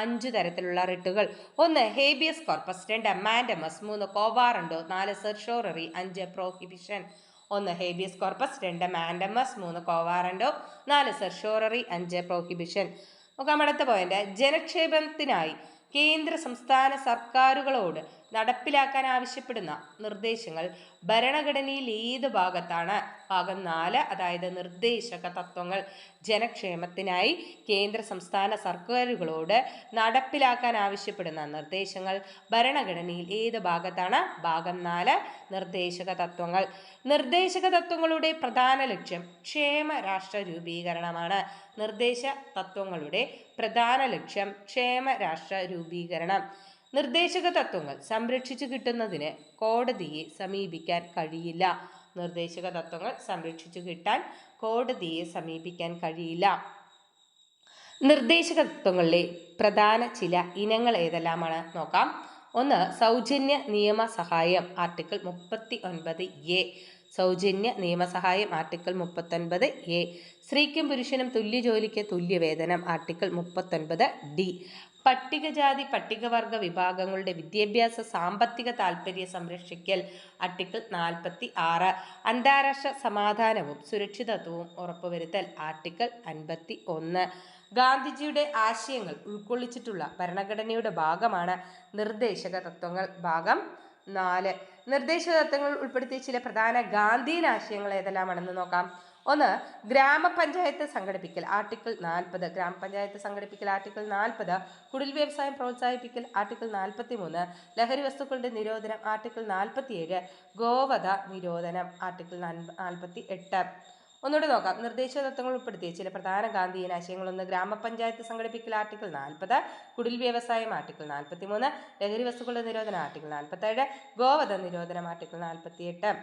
5 തരത്തിലുള്ള റിട്ടുകൾ. 1 habeas corpus, 2 mandamus, 3 quo warranto, 4 certiorari, 5 prohibition. 1 habeas corpus, 2 mandamus, 3 quo warranto, 4 certiorari, 5 prohibition. നോക്കാം അടുത്ത പോയിന്റ്. ജനക്ഷേമത്തിനായി കേന്ദ്ര സംസ്ഥാന സർക്കാരുകളോട് നടപ്പിലാക്കാൻ ആവശ്യപ്പെടുന്ന നിർദ്ദേശങ്ങൾ ഭരണഘടനയിൽ ഏത് ഭാഗത്താണ്? ഭാഗം 4, അതായത് നിർദ്ദേശക തത്വങ്ങൾ. ജനക്ഷേമത്തിനായി കേന്ദ്ര സംസ്ഥാന സർക്കാരുകളോട് നടപ്പിലാക്കാൻ ആവശ്യപ്പെടുന്ന നിർദ്ദേശങ്ങൾ ഭരണഘടനയിൽ ഏത് ഭാഗത്താണ്? ഭാഗം 4, നിർദ്ദേശക തത്വങ്ങൾ. നിർദ്ദേശക തത്വങ്ങളുടെ പ്രധാന ലക്ഷ്യം ക്ഷേമ രാഷ്ട്ര രൂപീകരണമാണ്. നിർദ്ദേശ തത്വങ്ങളുടെ പ്രധാന ലക്ഷ്യം ക്ഷേമ രാഷ്ട്ര രൂപീകരണം. നിർദ്ദേശക തത്വങ്ങൾ സംരക്ഷിച്ചു കിട്ടുന്നതിന് കോടതിയെ സമീപിക്കാൻ കഴിയില്ല. നിർദ്ദേശക തത്വങ്ങൾ സംരക്ഷിച്ചു കിട്ടാൻ കോടതിയെ സമീപിക്കാൻ കഴിയില്ല. നിർദ്ദേശക തത്വങ്ങളിലെ പ്രധാന ചില ഇനങ്ങൾ ഏതെല്ലാമാണ് നോക്കാം. 1 സൗജന്യ നിയമസഹായം, ആർട്ടിക്കിൾ 39A. സൗജന്യ നിയമസഹായം, ആർട്ടിക്കിൾ 39A. സ്ത്രീക്കും പുരുഷനും തുല്യ ജോലിക്ക് തുല്യവേതനം, ആർട്ടിക്കിൾ 39D. പട്ടികജാതി പട്ടികവർഗ വിഭാഗങ്ങളുടെ വിദ്യാഭ്യാസ സാമ്പത്തിക താൽപ്പര്യ സംരക്ഷിക്കൽ, ആർട്ടിക്കിൾ 46. അന്താരാഷ്ട്ര സമാധാനവും സുരക്ഷിതത്വവും ഉറപ്പുവരുത്തൽ, ആർട്ടിക്കിൾ 51. ഗാന്ധിജിയുടെ ആശയങ്ങൾ ഉൾക്കൊള്ളിച്ചിട്ടുള്ള ഭരണഘടനയുടെ ഭാഗമാണ് നിർദ്ദേശക തത്വങ്ങൾ. ഭാഗം 4. നിർദ്ദേശക തത്വങ്ങൾ ഉൾപ്പെടുത്തിയ ചില പ്രധാന ഗാന്ധിയൻ ആശയങ്ങൾ ഏതെല്ലാമാണെന്ന് നോക്കാം. 1 ഗ്രാമപഞ്ചായത്ത് സംഘടിപ്പിക്കൽ, ആർട്ടിക്കിൾ 40. ഗ്രാമപഞ്ചായത്ത് സംഘടിപ്പിക്കൽ, ആർട്ടിക്കിൾ 40. കുടിൽ വ്യവസായം പ്രോത്സാഹിപ്പിക്കൽ, ആർട്ടിക്കിൾ 43. ലഹരി വസ്തുക്കളുടെ നിരോധനം, ആർട്ടിക്കിൾ 47. ഗോവധ നിരോധനം, ആർട്ടിക്കിൾ 48. ഒന്നുകൂടെ നോക്കാം. നിർദ്ദേശക തത്വങ്ങൾ ഉൾപ്പെടുത്തിയ ചില പ്രധാന ഗാന്ധിയൻ ആശയങ്ങൾ. 1 ഗ്രാമപഞ്ചായത്ത് സംഘടിപ്പിക്കൽ, ആർട്ടിക്കിൾ 40. കുടിൽ വ്യവസായം, ആർട്ടിക്കിൾ 43. ലഹരി വസ്തുക്കളുടെ നിരോധനം, ആർട്ടിക്കിൾ 47. ഗോവധ നിരോധനം, ആർട്ടിക്കിൾ 48.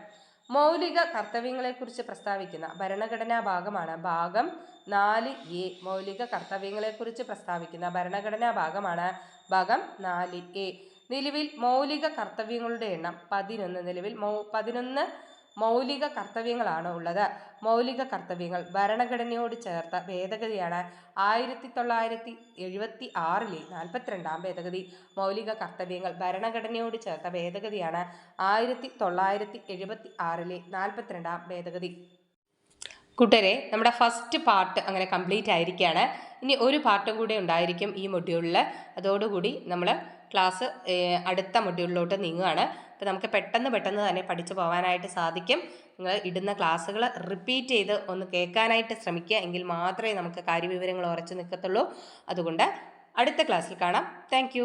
മൗലിക കർത്തവ്യങ്ങളെക്കുറിച്ച് പ്രസ്താവിക്കുന്ന ഭരണഘടനാ ഭാഗമാണ് ഭാഗം 4A. മൗലിക കർത്തവ്യങ്ങളെക്കുറിച്ച് പ്രസ്താവിക്കുന്ന ഭരണഘടനാ ഭാഗമാണ് ഭാഗം 4A. നിലവിൽ മൗലിക കർത്തവ്യങ്ങളുടെ എണ്ണം 11. നിലവിൽ 11 മൗലിക കർത്തവ്യങ്ങളാണ് ഉള്ളത്. മൗലിക കർത്തവ്യങ്ങൾ ഭരണഘടനയോട് ചേർത്ത ഭേദഗതിയാണ് 1976 42-ാം ഭേദഗതി. മൗലിക കർത്തവ്യങ്ങൾ ഭരണഘടനയോട് ചേർത്ത ഭേദഗതിയാണ് 1976 42-ാം ഭേദഗതി. കൂട്ടരെ, നമ്മുടെ ഫസ്റ്റ് പാർട്ട് അങ്ങനെ കംപ്ലീറ്റ് ആയിരിക്കുകയാണ്. ഇനി ഒരു പാർട്ടും കൂടെ ഉണ്ടായിരിക്കും ഈ മൊഡ്യൂളിൽ. അതോടുകൂടി നമ്മൾ ക്ലാസ് അടുത്ത മൊഡ്യൂളിലോട്ട് നീങ്ങുകയാണ്. അപ്പോൾ നമുക്ക് പെട്ടെന്ന് തന്നെ പഠിച്ചു പോകാനായിട്ട് സാധിക്കും. നിങ്ങൾ ഇടുന്ന ക്ലാസ്സുകൾ റിപ്പീറ്റ് ചെയ്ത് ഒന്ന് കേൾക്കാനായിട്ട് ശ്രമിക്കുക. എങ്കിൽ മാത്രമേ നമുക്ക് കാര്യവിവരങ്ങൾ ഉറച്ചു നിൽക്കത്തുള്ളൂ. അതുകൊണ്ട് അടുത്ത ക്ലാസ്സിൽ കാണാം. താങ്ക്